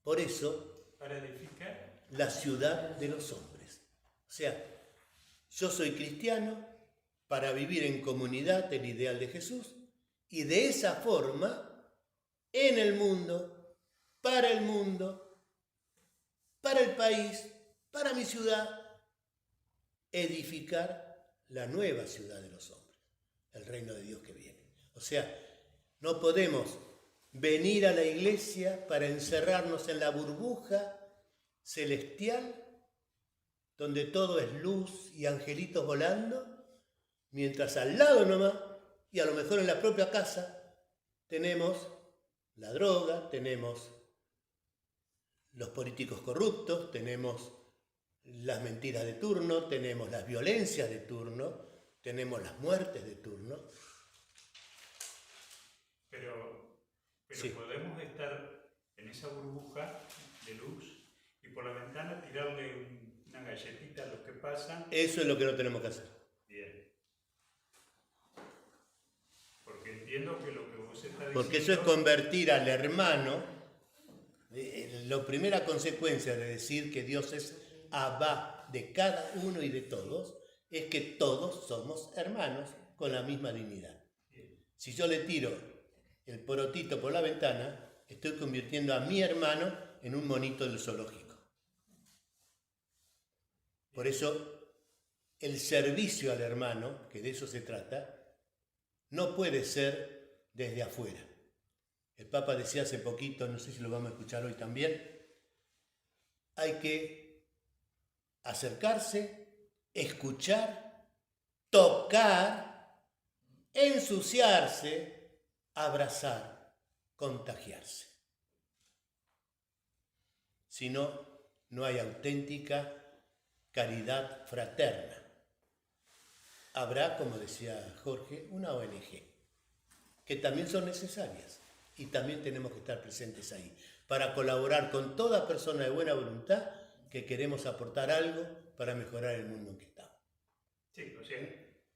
C: Por eso,
D: ¿Para edificar?
C: la ciudad de los hombres. O sea, yo soy cristiano para vivir en comunidad el ideal de Jesús y de esa forma en el mundo, para el país, para mi ciudad, edificar la nueva ciudad de los hombres, el reino de Dios que viene. O sea, no podemos venir a la iglesia para encerrarnos en la burbuja celestial, donde todo es luz y angelitos volando, mientras al lado nomás, y a lo mejor en la propia casa, tenemos la droga, tenemos los políticos corruptos, tenemos las mentiras de turno, tenemos las violencias de turno, tenemos las muertes de turno.
D: Pero
C: Sí.
D: podemos estar en esa burbuja de luz y por la ventana tirarle una galletita a los que pasan.
C: Eso es lo que no tenemos que hacer.
D: Bien. Porque entiendo que lo que vos estás diciendo...
C: Porque eso es convertir al hermano. La primera consecuencia de decir que Dios es Abba de cada uno y de todos es que todos somos hermanos con la misma dignidad. Si yo le tiro el porotito por la ventana, estoy convirtiendo a mi hermano en un monito del zoológico. Por eso el servicio al hermano, que de eso se trata, no puede ser desde afuera. El Papa decía hace poquito, no sé si lo vamos a escuchar hoy también, hay que acercarse, escuchar, tocar, ensuciarse, abrazar, contagiarse. Si no, no hay auténtica caridad fraterna. Habrá, como decía Jorge, una ONG, que también son necesarias y también tenemos que estar presentes ahí para colaborar con toda persona de buena voluntad que queremos aportar algo para mejorar el mundo en que estamos.
D: Sí, o sea,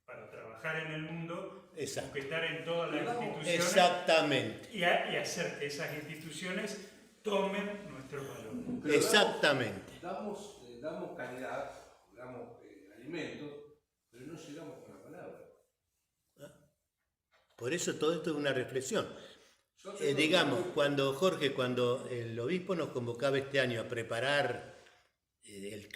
D: para trabajar en el mundo,
C: Exacto.
D: que estar en todas las instituciones.
C: Exactamente.
D: Y hacer que esas instituciones tomen nuestro valor.
E: Pero
C: Exactamente.
E: damos calidad, damos alimentos, pero no llegamos con la palabra.
C: Por eso todo esto es una reflexión. Digamos, cuando el obispo nos convocaba este año a preparar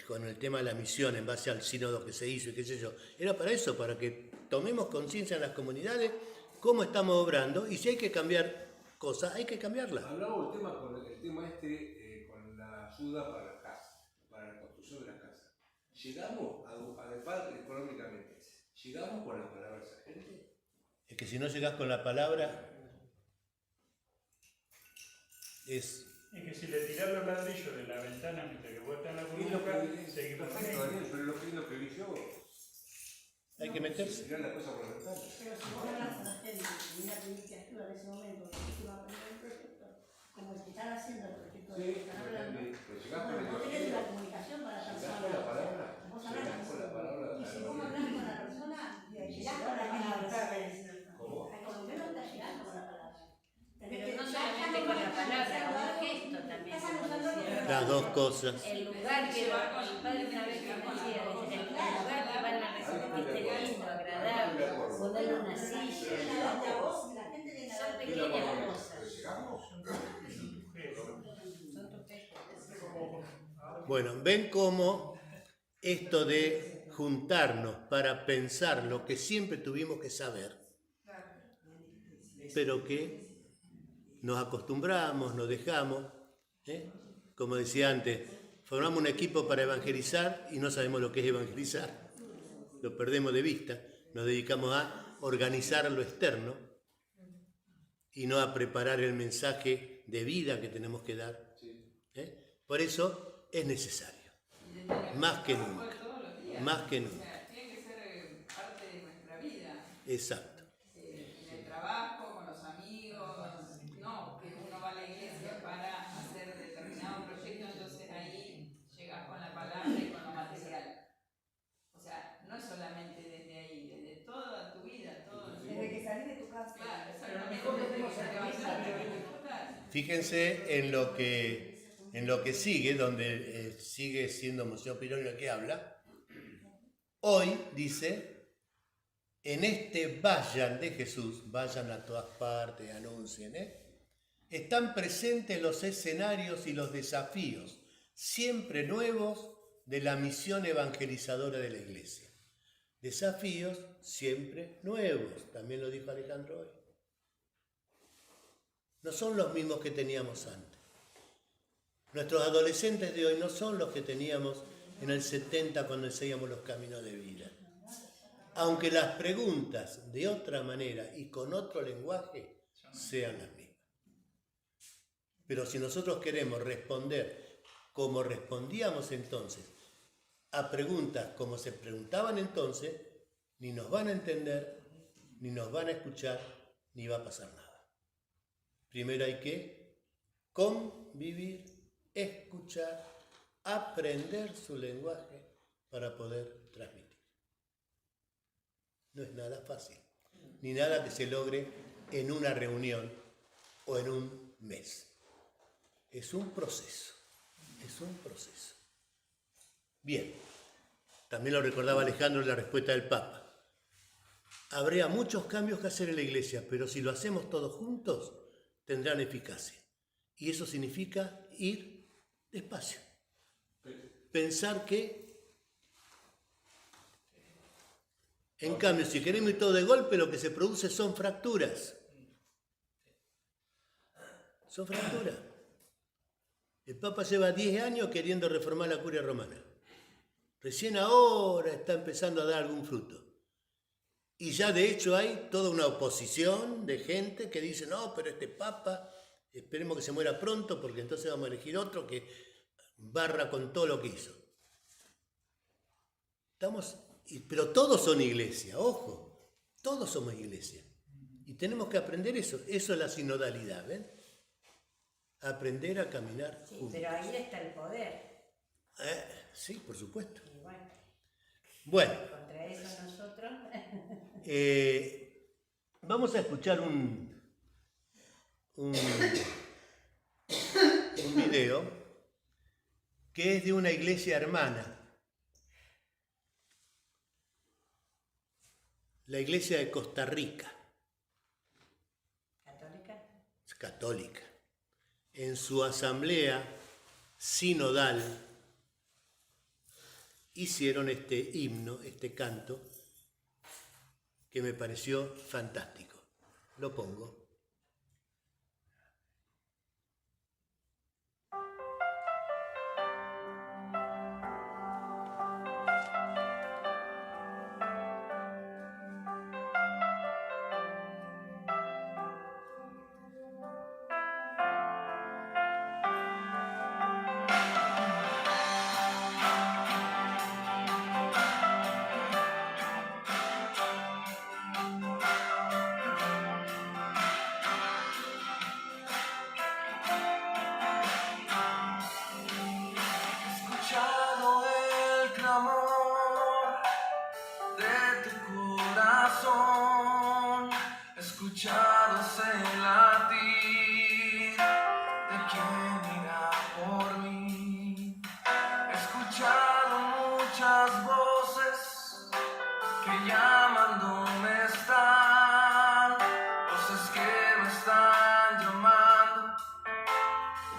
C: con el tema de la misión en base al sínodo que se hizo y qué sé yo, era para eso, para que tomemos conciencia en las comunidades cómo estamos obrando y si hay que cambiar cosas, hay que cambiarlas.
E: Hablamos del tema con con la ayuda para las casas, para la construcción de las casas. ¿Llegamos a adecuar económicamente? ¿Llegamos con la palabra a esa gente?
C: Es que si no llegás con la palabra, es
D: que si le tirás los ladrillos de la ventana mientras que vos estás en la burbuja, seguimos.
E: Perfecto, Daniel, pero lo que vi yo.
C: hay que meterse.
E: Tirar la cosa por la ventana.
F: Pero si vos hablas con la gente y una iniciativa en ese momento que va a poner el proyecto, como el que están haciendo el proyecto de que están hablando,
E: pero llegás con
F: bueno, vos tenés la comunicación para la
E: ¿Llegás
F: persona.
E: con la palabra?
F: Vos
E: ¿Llegás
F: hablás
E: con la palabra?
F: y si vos hablas con la persona, llegás con la palabra.
E: ¿Cómo?
F: Por lo menos estás llegando con la palabra.
B: Pero no solamente con la palabra, con el gesto también, como decía.
C: Las dos cosas.
B: El lugar que va, mi padre una vez que me decía, el lugar que van a recibir que esté lindo, agradable, ponerle una silla, son pequeñas cosas.
E: ¿Llegamos?
B: Son tus gestos.
C: Bueno, ven cómo esto de juntarnos para pensar lo que siempre tuvimos que saber, pero que nos acostumbramos, nos dejamos, como decía antes, formamos un equipo para evangelizar y no sabemos lo que es evangelizar, lo perdemos de vista, nos dedicamos a organizar lo externo y no a preparar el mensaje de vida que tenemos que dar. Por eso es necesario, más que nunca, más que nunca.
G: Tiene que ser parte de nuestra vida.
C: Exacto.
G: En el trabajo, con los amigos, no que uno va a la iglesia para hacer determinado proyecto, entonces ahí llegas con la palabra y con lo material. O sea, no es solamente desde ahí, desde toda tu vida, todo.
F: Desde que salís de tu casa.
G: Claro,
F: Pero lo
G: exactamente.
F: mejor que
G: Desde
F: podemos
G: que te
F: hacer
G: levantas.
C: Fíjense en lo que sigue, donde sigue siendo Monseñor Pironi el que habla. Hoy dice, en este vayan de Jesús, vayan a todas partes, anuncien, están presentes los escenarios y los desafíos, siempre nuevos, de la misión evangelizadora de la Iglesia. Desafíos siempre nuevos, también lo dijo Alejandro hoy. No son los mismos que teníamos antes. Nuestros adolescentes de hoy no son los que teníamos en el 70 cuando enseñamos los caminos de vida. Aunque las preguntas de otra manera y con otro lenguaje sean las mismas. Pero si nosotros queremos responder como respondíamos entonces, a preguntas como se preguntaban entonces, ni nos van a entender, ni nos van a escuchar, ni va a pasar nada. Primero hay que convivir, escuchar, aprender su lenguaje para poder transmitir. No es nada fácil, ni nada que se logre en una reunión o en un mes. Es un proceso, es un proceso. Bien, también lo recordaba Alejandro en la respuesta del Papa. Habría muchos cambios que hacer en la Iglesia, pero si lo hacemos todos juntos, tendrán eficacia. Y eso significa ir despacio. Pensar que, en cambio, si queremos ir todo de golpe, lo que se produce son fracturas. Son fracturas. El Papa lleva 10 años queriendo reformar la curia romana. Recién ahora está empezando a dar algún fruto. Y ya de hecho hay toda una oposición de gente que dice, no, pero este Papa, esperemos que se muera pronto porque entonces vamos a elegir otro que barra con todo lo que hizo. Pero todos son iglesia, ojo, todos somos iglesia. Y tenemos que aprender eso, eso es la sinodalidad, ¿ven? Aprender a caminar
B: Sí,
C: juntos.
B: pero ahí está el poder.
C: Sí, por supuesto.
B: Y
C: Bueno,
B: contra eso nosotros.
C: vamos a escuchar un video que es de una iglesia hermana, la iglesia de Costa Rica.
B: ¿Católica?
C: Es católica. En su asamblea sinodal hicieron este himno, este canto, que me pareció fantástico. Lo pongo.
H: Escuchado el clamor de tu corazón, escuchado ese latir de quien irá por mí, escuchado muchas voces que llamándome están, voces que me están llamando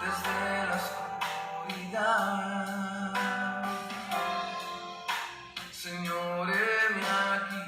H: desde la oscuridad. Señor, heme aquí.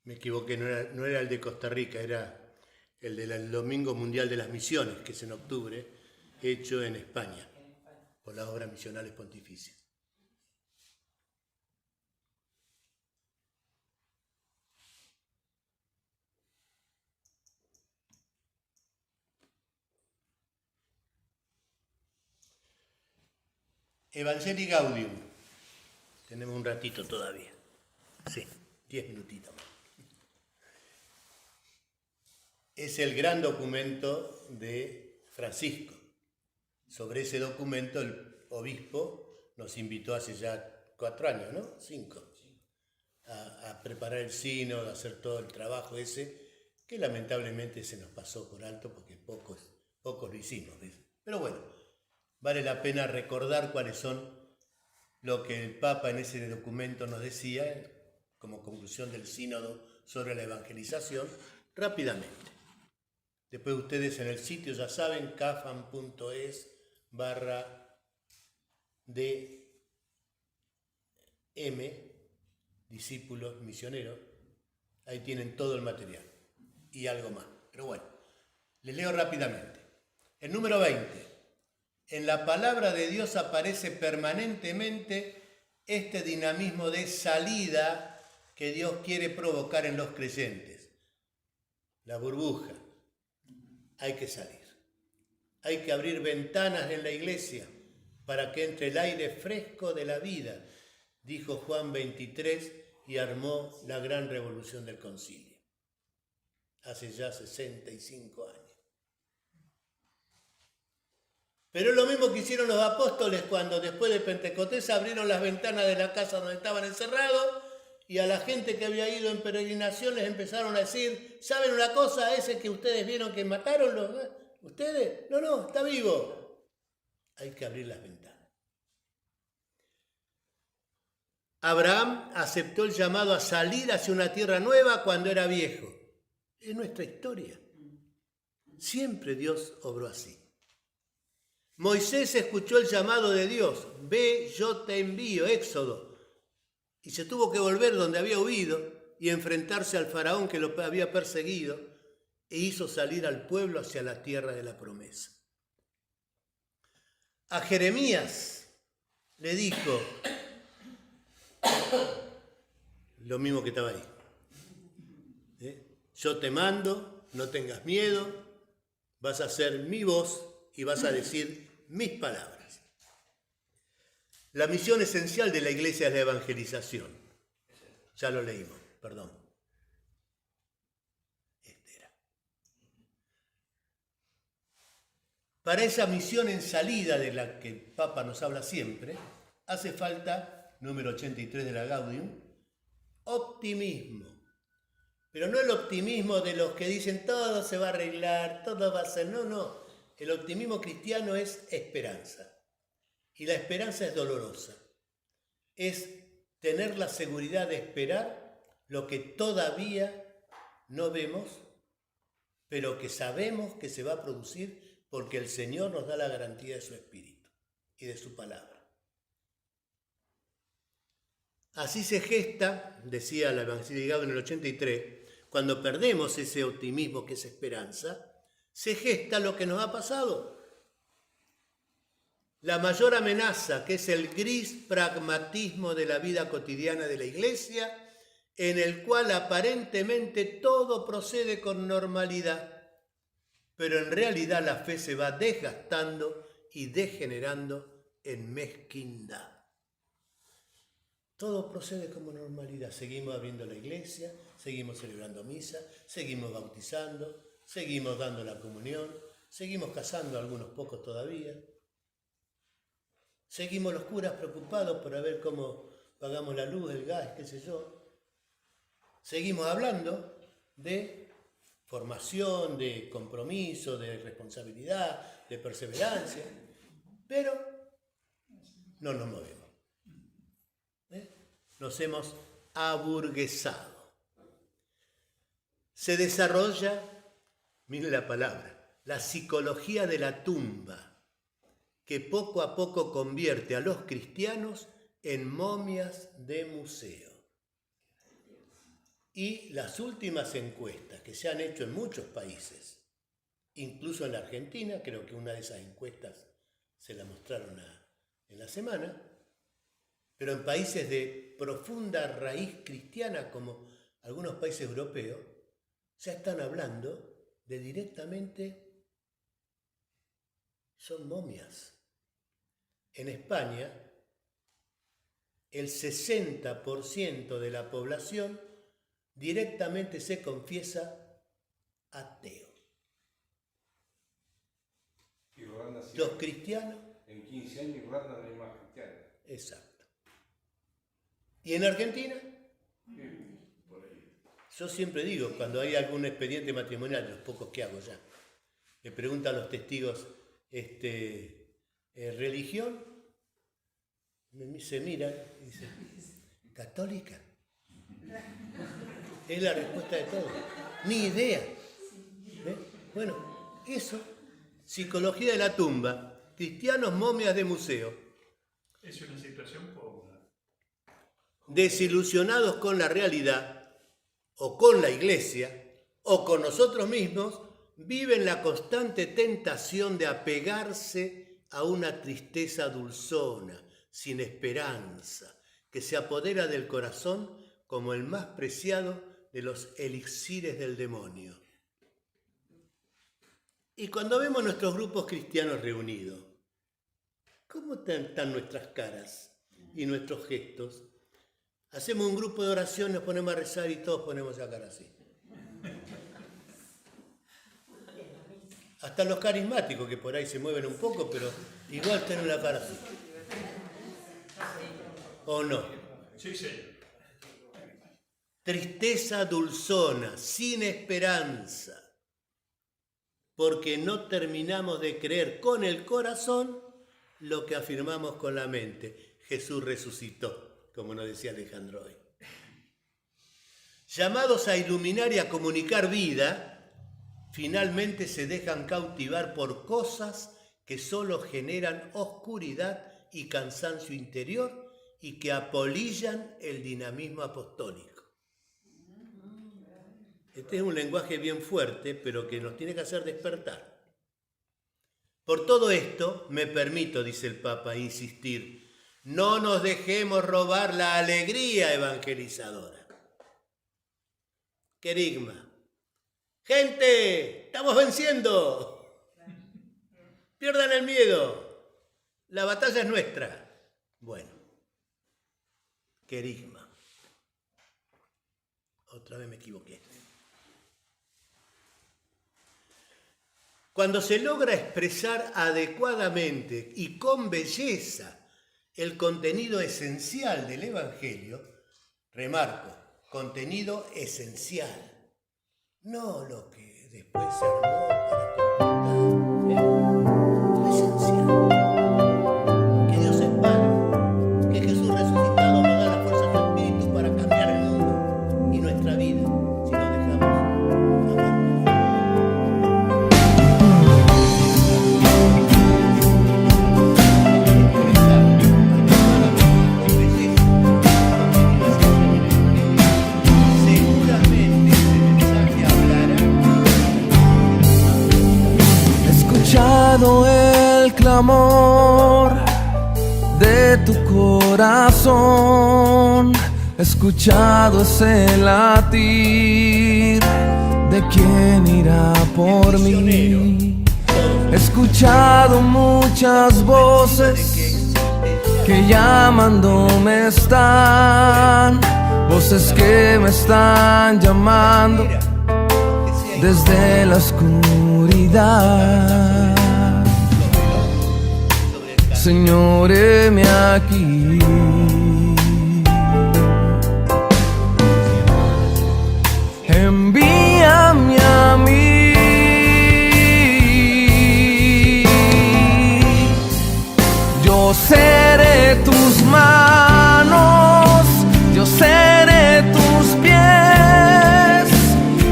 C: Me equivoqué, no era el de Costa Rica, era el del Domingo Mundial de las Misiones, que es en octubre, hecho en España, por las obras misionales pontificias. Evangelii Gaudium. Tenemos un ratito todavía. Sí, 10 minutitos más. Es el gran documento de Francisco. Sobre ese documento el obispo nos invitó hace ya 4 años, ¿no? 5. A preparar el sínodo, a hacer todo el trabajo ese, que lamentablemente se nos pasó por alto porque pocos lo hicimos, ¿ves? Pero bueno, vale la pena recordar cuáles son lo que el Papa en ese documento nos decía como conclusión del sínodo sobre la evangelización, rápidamente. Después ustedes en el sitio ya saben, cafam.es/DM, discípulos misioneros, ahí tienen todo el material y algo más. Pero bueno, les leo rápidamente. El número 20. En la palabra de Dios aparece permanentemente este dinamismo de salida que Dios quiere provocar en los creyentes. La burbuja. Hay que salir. Hay que abrir ventanas en la iglesia para que entre el aire fresco de la vida, dijo Juan 23 y armó la gran revolución del concilio. Hace ya 65 años. Pero es lo mismo que hicieron los apóstoles cuando después de Pentecostés abrieron las ventanas de la casa donde estaban encerrados y a la gente que había ido en peregrinación les empezaron a decir, ¿saben una cosa? Ese que ustedes vieron que mataron, ¿ustedes? No, está vivo. Hay que abrir las ventanas. Abraham aceptó el llamado a salir hacia una tierra nueva cuando era viejo. Es nuestra historia. Siempre Dios obró así. Moisés escuchó el llamado de Dios, ve, yo te envío, Éxodo, y se tuvo que volver donde había huido y enfrentarse al faraón que lo había perseguido e hizo salir al pueblo hacia la tierra de la promesa. A Jeremías le dijo lo mismo que estaba ahí. Yo te mando, no tengas miedo, vas a ser mi voz y vas a decir mis palabras. La misión esencial de la iglesia es la evangelización. Ya lo leímos, perdón. Para esa misión en salida de la que el Papa nos habla siempre, hace falta, número 83 de la Gaudium, optimismo. Pero no el optimismo de los que dicen todo se va a arreglar, todo va a ser... No. El optimismo cristiano es esperanza. Y la esperanza es dolorosa. Es tener la seguridad de esperar lo que todavía no vemos, pero que sabemos que se va a producir porque el Señor nos da la garantía de su Espíritu y de su palabra. Así se gesta, decía la Evangelii Gaudium en el 83, cuando perdemos ese optimismo que es esperanza, se gesta lo que nos ha pasado. La mayor amenaza, que es el gris pragmatismo de la vida cotidiana de la Iglesia, en el cual aparentemente todo procede con normalidad, pero en realidad la fe se va desgastando y degenerando en mezquindad. Todo procede como normalidad. Seguimos abriendo la iglesia, seguimos celebrando misa, seguimos bautizando, seguimos dando la comunión, seguimos casando a algunos pocos todavía. Seguimos los curas preocupados por ver cómo pagamos la luz, el gas, qué sé yo. Seguimos hablando de formación, de compromiso, de responsabilidad, de perseverancia, pero no nos movemos. Nos hemos aburguesado. Se desarrolla, miren la palabra, la psicología de la tumba, que poco a poco convierte a los cristianos en momias de museo. Y las últimas encuestas que se han hecho en muchos países, incluso en la Argentina, creo que una de esas encuestas se la mostraron en la semana, pero en países de profunda raíz cristiana como algunos países europeos, ya están hablando de directamente son momias. En España, el 60% de la población directamente se confiesa ateo.
E: Irlanda sí.
C: Los cristianos.
E: En 15 años Irlanda no hay más cristianos.
C: Exacto. ¿Y en Argentina?
E: Por ahí.
C: Yo siempre digo, cuando hay algún expediente matrimonial, de los pocos que hago ya, le preguntan a los testigos, ¿religión? Se miran y dicen, ¿católica? Es la respuesta de todos. Ni idea. ¿Ves? Bueno, eso, psicología de la tumba, cristianos momias de museo.
D: Es una situación cómoda.
C: Desilusionados con la realidad, o con la iglesia, o con nosotros mismos, viven la constante tentación de apegarse a una tristeza dulzona, sin esperanza, que se apodera del corazón como el más preciado de los elixires del demonio. Y cuando vemos nuestros grupos cristianos reunidos, ¿cómo están nuestras caras y nuestros gestos? Hacemos un grupo de oración, nos ponemos a rezar y todos ponemos la cara así. Hasta los carismáticos, que por ahí se mueven un poco, pero igual tienen la cara así. ¿O no?
D: Sí, señor.
C: Tristeza dulzona, sin esperanza, porque no terminamos de creer con el corazón lo que afirmamos con la mente. Jesús resucitó, como nos decía Alejandro hoy. Llamados a iluminar y a comunicar vida, finalmente se dejan cautivar por cosas que solo generan oscuridad y cansancio interior y que apolillan el dinamismo apostólico. Este es un lenguaje bien fuerte, pero que nos tiene que hacer despertar. Por todo esto, me permito, dice el Papa, insistir, no nos dejemos robar la alegría evangelizadora. Querigma. ¡Gente! ¡Estamos venciendo! ¡Pierdan el miedo! La batalla es nuestra. Bueno. Querigma. Otra vez me equivoqué. Cuando se logra expresar adecuadamente y con belleza el contenido esencial del Evangelio, remarco, contenido esencial, no lo que después se armó para completar, lo esencial. Que Dios es Padre, que Jesús resucitado nos da la fuerza de su Espíritu para cambiar el mundo y nuestra vida, si nos dejamos amar.
H: El clamor de tu corazón, he escuchado ese latir de quien irá por mí. He escuchado muchas voces que llamándome están, voces que me están llamando desde la oscuridad. Señor, heme aquí. Envíame a mí. Yo seré tus manos, yo seré tus pies,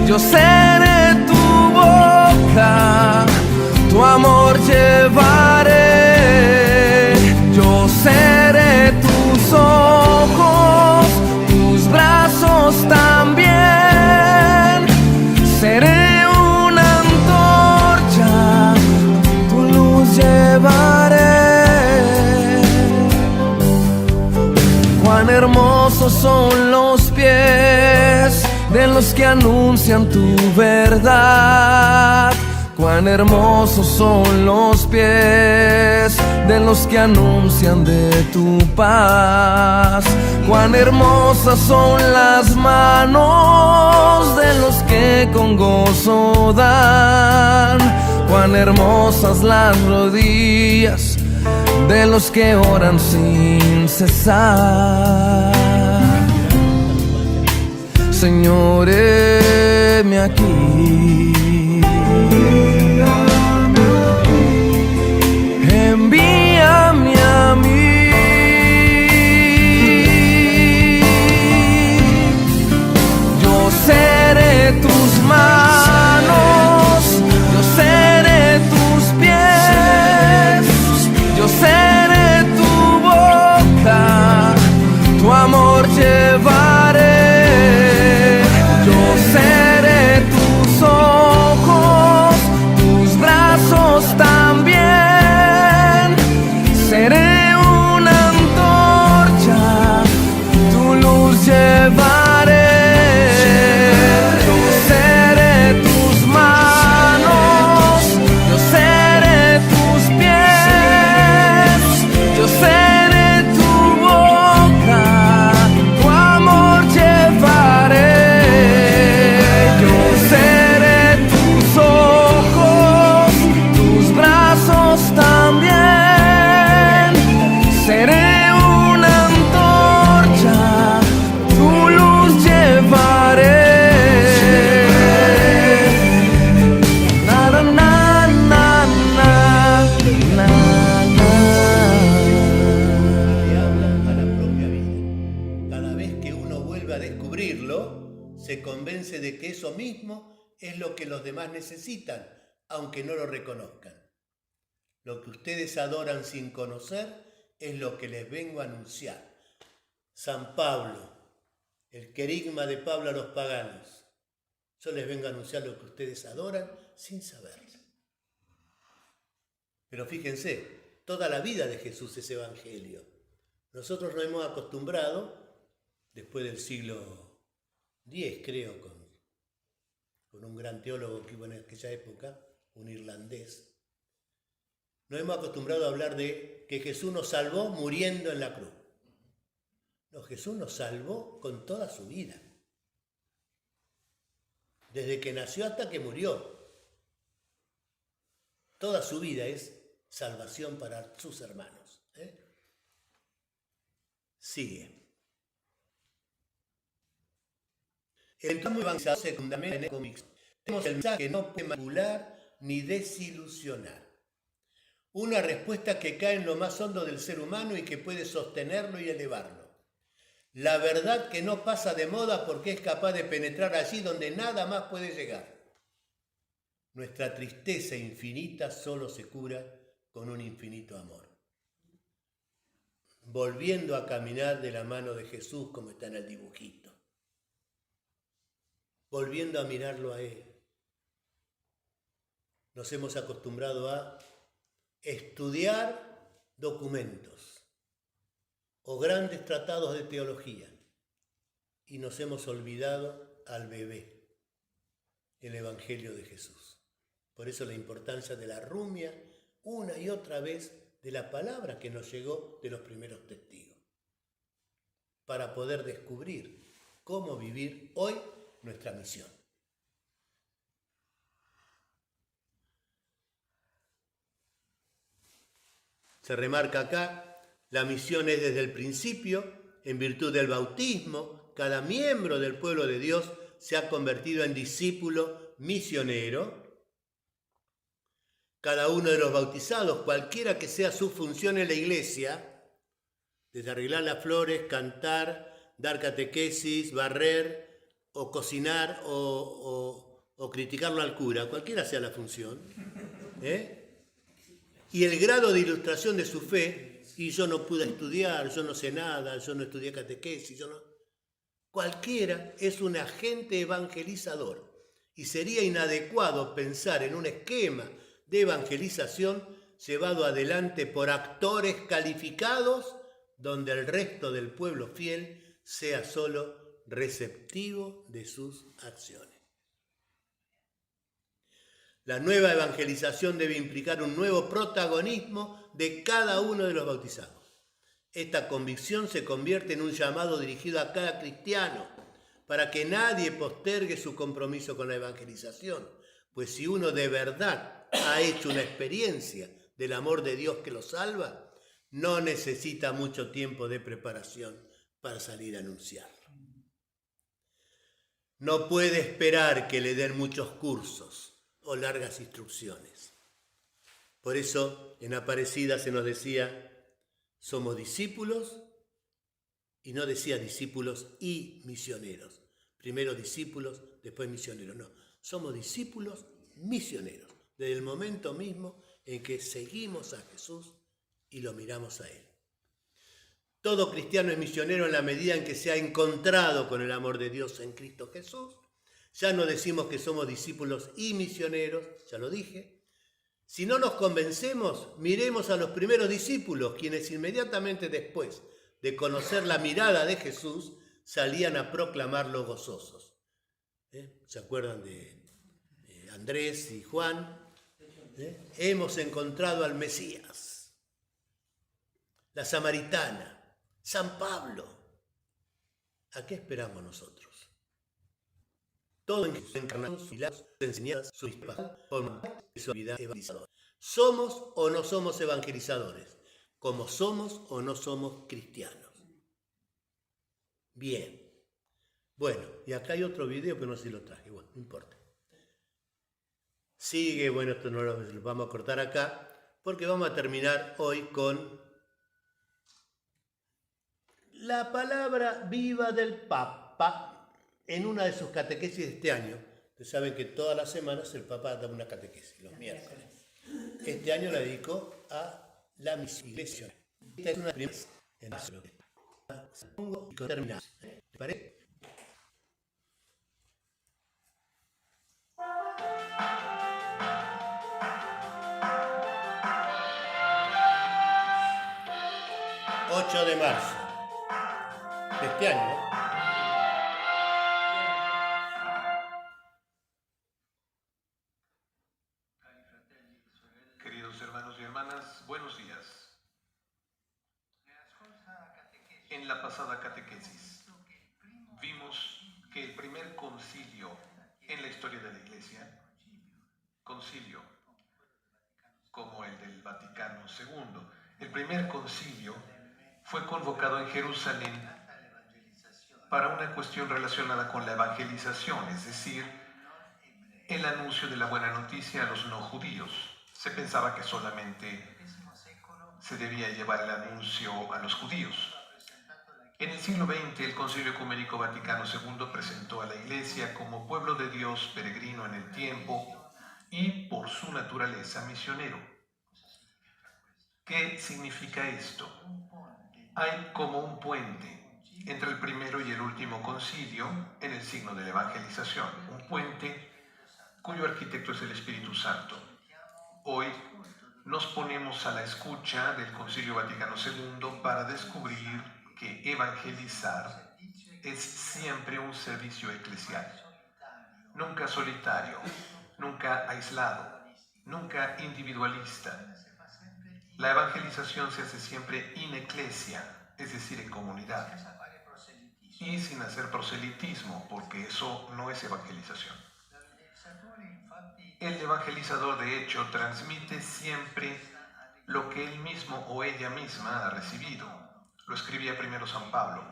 H: yo seré tu boca, tu amor llevaré. Yo seré tu sol. son los pies de los que anuncian tu verdad. Cuán hermosos son los pies de los que anuncian de tu paz. Cuán hermosas son las manos de los que con gozo dan. Cuán hermosas las rodillas de los que oran sin cesar. Señor, heme aquí. Envíame a mí. Yo seré tus manos, yo seré tus pies, yo seré tu boca, tu amor llevaré. Yo seré tus ojos, tus brazos también. Seré una antorcha, tu luz llevaré. Yo seré tus manos, yo seré tus pies, yo seré tu boca, tu amor llevaré. Yo seré tus ojos, tus brazos también. Seré una antorcha, tu luz llevaré. Na, na, na, na, na,
C: Le habla a la propia vida. Cada vez que uno vuelve a descubrirlo, se convence de que eso mismo es lo que los demás necesitan, aunque no lo reconozcan. Lo que ustedes adoran sin conocer es lo que les vengo a anunciar. San Pablo, el querigma de Pablo a los paganos. Yo les vengo a anunciar lo que ustedes adoran sin saberlo. Pero fíjense, toda la vida de Jesús es evangelio. Nosotros nos hemos acostumbrado, después del siglo X, creo, con un gran teólogo que hubo en aquella época, un irlandés, nos hemos acostumbrado a hablar de que Jesús nos salvó muriendo en la cruz. No, Jesús nos salvó con toda su vida. Desde que nació hasta que murió. Toda su vida es salvación para sus hermanos. Sigue. El tramo evangelizador se fundamenta en el convicción. Tenemos el mensaje que no puede manipular ni desilusionar. Una respuesta que cae en lo más hondo del ser humano y que puede sostenerlo y elevarlo. La verdad que no pasa de moda porque es capaz de penetrar allí donde nada más puede llegar. Nuestra tristeza infinita solo se cura con un infinito amor. Volviendo a caminar de la mano de Jesús como está en el dibujito. Volviendo a mirarlo a Él. Nos hemos acostumbrado a estudiar documentos o grandes tratados de teología y nos hemos olvidado al bebé, el Evangelio de Jesús. Por eso la importancia de la rumia una y otra vez de la palabra que nos llegó de los primeros testigos, para poder descubrir cómo vivir hoy nuestra misión. Se remarca acá, la misión es desde el principio, en virtud del bautismo, cada miembro del pueblo de Dios se ha convertido en discípulo misionero. Cada uno de los bautizados, cualquiera que sea su función en la iglesia, desde arreglar las flores, cantar, dar catequesis, barrer, o cocinar, o criticarlo al cura, cualquiera sea la función, y el grado de ilustración de su fe, y yo no pude estudiar, yo no sé nada, yo no estudié catequesis, cualquiera es un agente evangelizador, y sería inadecuado pensar en un esquema de evangelización llevado adelante por actores calificados donde el resto del pueblo fiel sea solo receptivo de sus acciones. La nueva evangelización debe implicar un nuevo protagonismo de cada uno de los bautizados. Esta convicción se convierte en un llamado dirigido a cada cristiano para que nadie postergue su compromiso con la evangelización, pues si uno de verdad ha hecho una experiencia del amor de Dios que lo salva, no necesita mucho tiempo de preparación para salir a anunciarlo. No puede esperar que le den muchos cursos o largas instrucciones. Por eso en Aparecida se nos decía, somos discípulos, y no decía discípulos y misioneros. Primero discípulos, después misioneros. No, somos discípulos misioneros, desde el momento mismo en que seguimos a Jesús y lo miramos a Él. Todo cristiano es misionero en la medida en que se ha encontrado con el amor de Dios en Cristo Jesús. Ya no decimos que somos discípulos y misioneros, ya lo dije. Si no nos convencemos, miremos a los primeros discípulos, quienes inmediatamente después de conocer la mirada de Jesús, salían a proclamarlo gozosos. ¿Se acuerdan de Andrés y Juan? Hemos encontrado al Mesías. La Samaritana, San Pablo. ¿A qué esperamos nosotros? Todo en Jesús encarnado, sus milagros, sus enseñanzas, su historia, forman parte de su vida evangelizadora. ¿Somos o no somos evangelizadores? Como somos o no somos cristianos. Bien. Bueno, y acá hay otro video que no sé si lo traje. Bueno, no importa. Sigue, bueno, esto no lo vamos a cortar acá, porque vamos a terminar hoy con la palabra viva del Papa en una de sus catequesis de este año. Ustedes saben que todas las semanas el Papa da una catequesis, los miércoles. Este año la dedicó a la iglesia. Esta es una primera en nuestro pongo y terminamos. ¿Te parece? ...8 de marzo... de este año, ¿no?
I: Queridos hermanos y hermanas, buenos días. En la pasada catequesis vimos que el primer concilio en la historia de la Iglesia, concilio como el del Vaticano II, el primer concilio fue convocado en Jerusalén para una cuestión relacionada con la evangelización, es decir, el anuncio de la buena noticia a los no judíos. Se pensaba que solamente se debía llevar el anuncio a los judíos. En el siglo XX, el Concilio Ecuménico Vaticano II presentó a la Iglesia como pueblo de Dios peregrino en el tiempo y, por su naturaleza, misionero. ¿Qué significa esto? Hay como un puente entre el primero y el último concilio en el signo de la evangelización, un puente cuyo arquitecto es el Espíritu Santo. Hoy nos ponemos a la escucha del Concilio Vaticano II para descubrir que evangelizar es siempre un servicio eclesial, nunca solitario, nunca aislado, nunca individualista. La evangelización se hace siempre in ecclesia, es decir, en comunidad, y sin hacer proselitismo, porque eso no es evangelización. El evangelizador, de hecho, transmite siempre lo que él mismo o ella misma ha recibido. Lo escribía primero San Pablo.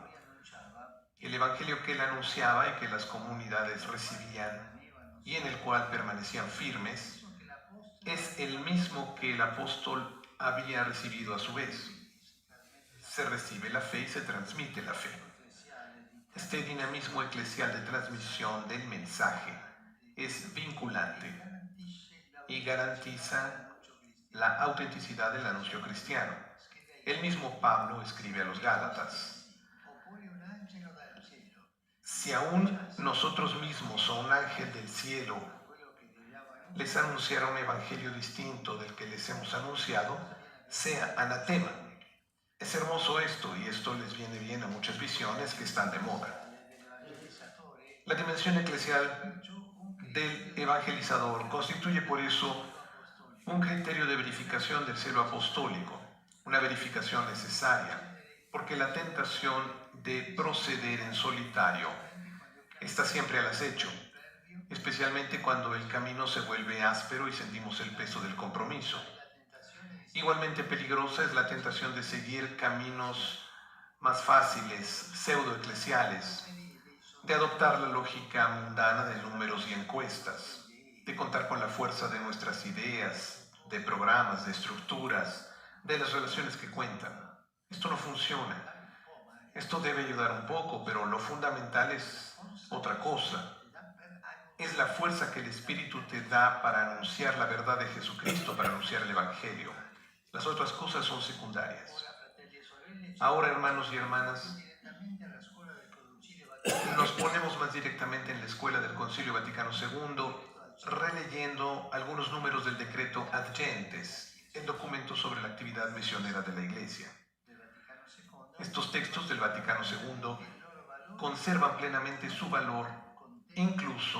I: El evangelio que él anunciaba y que las comunidades recibían y en el cual permanecían firmes es el mismo que el apóstol había recibido a su vez. Se recibe la fe y se transmite la fe. Este dinamismo eclesial de transmisión del mensaje es vinculante y garantiza la autenticidad del anuncio cristiano. El mismo Pablo escribe a los Gálatas: si aún nosotros mismos o un ángel del cielo les anunciara un evangelio distinto del que les hemos anunciado, sea anatema. Es hermoso esto, y esto les viene bien a muchas visiones que están de moda. La dimensión eclesial del evangelizador constituye por eso un criterio de verificación del celo apostólico, una verificación necesaria, porque la tentación de proceder en solitario está siempre al acecho, especialmente cuando el camino se vuelve áspero y sentimos el peso del compromiso. Igualmente peligrosa es la tentación de seguir caminos más fáciles, pseudoeclesiales, de adoptar la lógica mundana de números y encuestas, de contar con la fuerza de nuestras ideas, de programas, de estructuras, de las relaciones que cuentan. Esto no funciona. Esto debe ayudar un poco, pero lo fundamental es otra cosa. Es la fuerza que el Espíritu te da para anunciar la verdad de Jesucristo, para anunciar el Evangelio. Las otras cosas son secundarias. Ahora, hermanos y hermanas, nos ponemos más directamente en la escuela del Concilio Vaticano II, releyendo algunos números del decreto Ad Gentes, el documento sobre la actividad misionera de la Iglesia. Estos textos del Vaticano II conservan plenamente su valor, incluso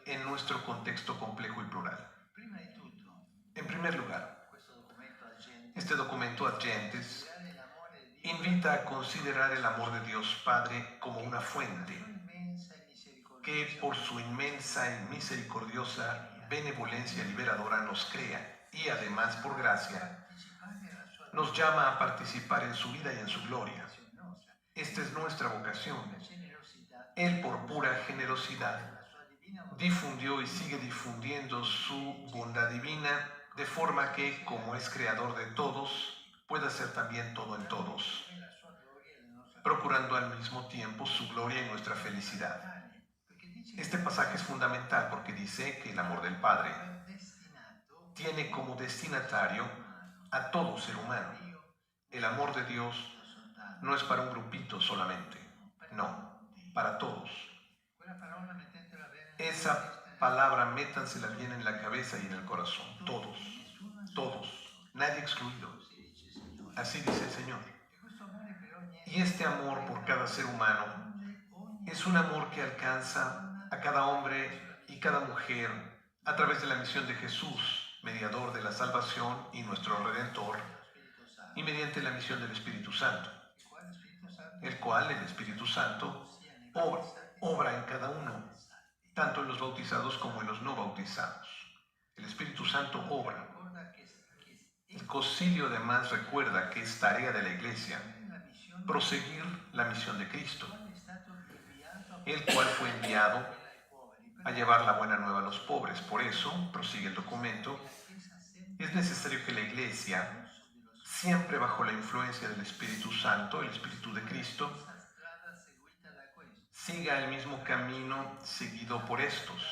I: en nuestro contexto complejo y plural. En primer lugar, este documento Ad Gentes invita a considerar el amor de Dios Padre como una fuente que por su inmensa y misericordiosa benevolencia liberadora nos crea y además por gracia nos llama a participar en su vida y en su gloria. Esta es nuestra vocación. Él por pura generosidad difundió y sigue difundiendo su bondad divina de forma que, como es creador de todos, pueda ser también todo en todos, procurando al mismo tiempo su gloria y nuestra felicidad. Este pasaje es fundamental porque dice que el amor del Padre tiene como destinatario a todo ser humano. El amor de Dios no es para un grupito solamente, no, para todos. Esa palabra métansela bien en la cabeza y en el corazón, todos, todos, nadie excluido. Así dice el Señor. Y este amor por cada ser humano es un amor que alcanza a cada hombre y cada mujer a través de la misión de Jesús, mediador de la salvación y nuestro Redentor, y mediante la misión del Espíritu Santo, el cual, el Espíritu Santo, obra en cada uno, tanto en los bautizados como en los no bautizados. El Espíritu Santo obra. El Concilio además recuerda que es tarea de la Iglesia proseguir la misión de Cristo, el cual fue enviado a llevar la buena nueva a los pobres. Por eso, prosigue el documento, es necesario que la Iglesia, siempre bajo la influencia del Espíritu Santo, el Espíritu de Cristo, siga el mismo camino seguido por estos.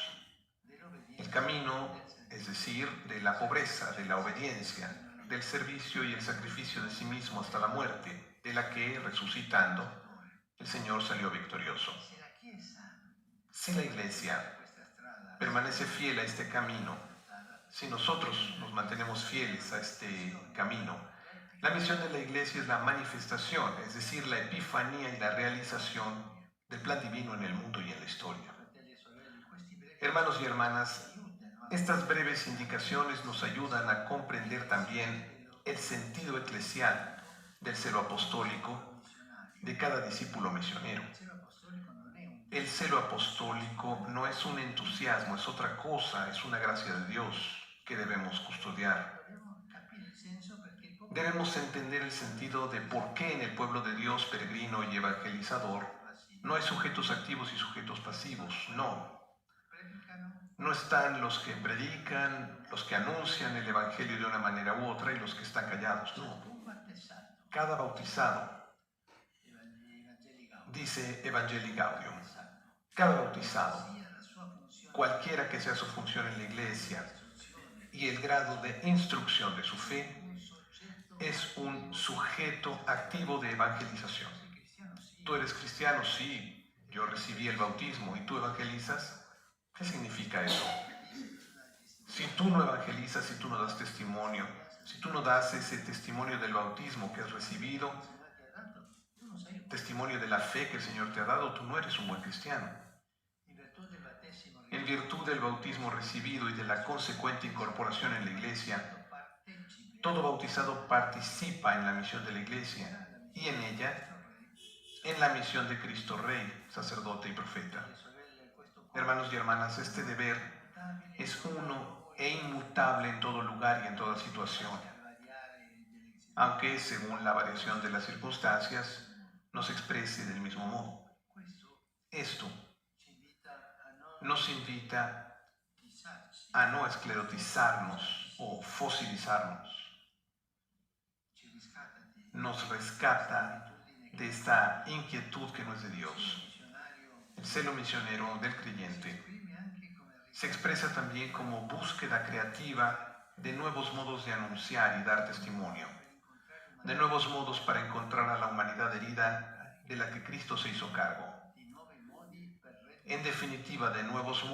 I: El camino, es decir, de la pobreza, de la obediencia, del servicio y el sacrificio de sí mismo hasta la muerte, de la que, resucitando, el Señor salió victorioso. Si la Iglesia permanece fiel a este camino, si nosotros nos mantenemos fieles a este camino, la misión de la Iglesia es la manifestación, es decir, la epifanía y la realización del plan divino en el mundo y en la historia. Hermanos y hermanas, estas breves indicaciones nos ayudan a comprender también el sentido eclesial del celo apostólico de cada discípulo misionero. El celo apostólico no es un entusiasmo, es otra cosa, es una gracia de Dios que debemos custodiar. Debemos entender el sentido de por qué en el pueblo de Dios peregrino y evangelizador no hay sujetos activos y sujetos pasivos, no. No están los que predican, los que anuncian el Evangelio de una manera u otra y los que están callados, no. Cada bautizado, dice Evangelii Gaudium, cada bautizado, cualquiera que sea su función en la Iglesia y el grado de instrucción de su fe, es un sujeto activo de evangelización. ¿Tú eres cristiano? Sí, yo recibí el bautismo y tú evangelizas. ¿Qué significa eso? Si tú no evangelizas, si tú no das testimonio, Si tú no das ese testimonio del bautismo que has recibido, testimonio de la fe que el Señor te ha dado, tú no eres un buen cristiano. En virtud del bautismo recibido y de la consecuente incorporación en la iglesia, todo bautizado participa en la misión de la iglesia y en ella, en la misión de Cristo Rey, sacerdote y profeta. Hermanos y hermanas, este deber es uno e inmutable en todo lugar y en toda situación, aunque según la variación de las circunstancias no se exprese del mismo modo. Esto nos invita a no esclerotizarnos o fosilizarnos. Nos rescata de esta inquietud que no es de Dios. El celo misionero del creyente se expresa también como búsqueda creativa de nuevos modos de anunciar y dar testimonio, de nuevos modos para encontrar a la humanidad herida de la que Cristo se hizo cargo. En definitiva, de nuevos modos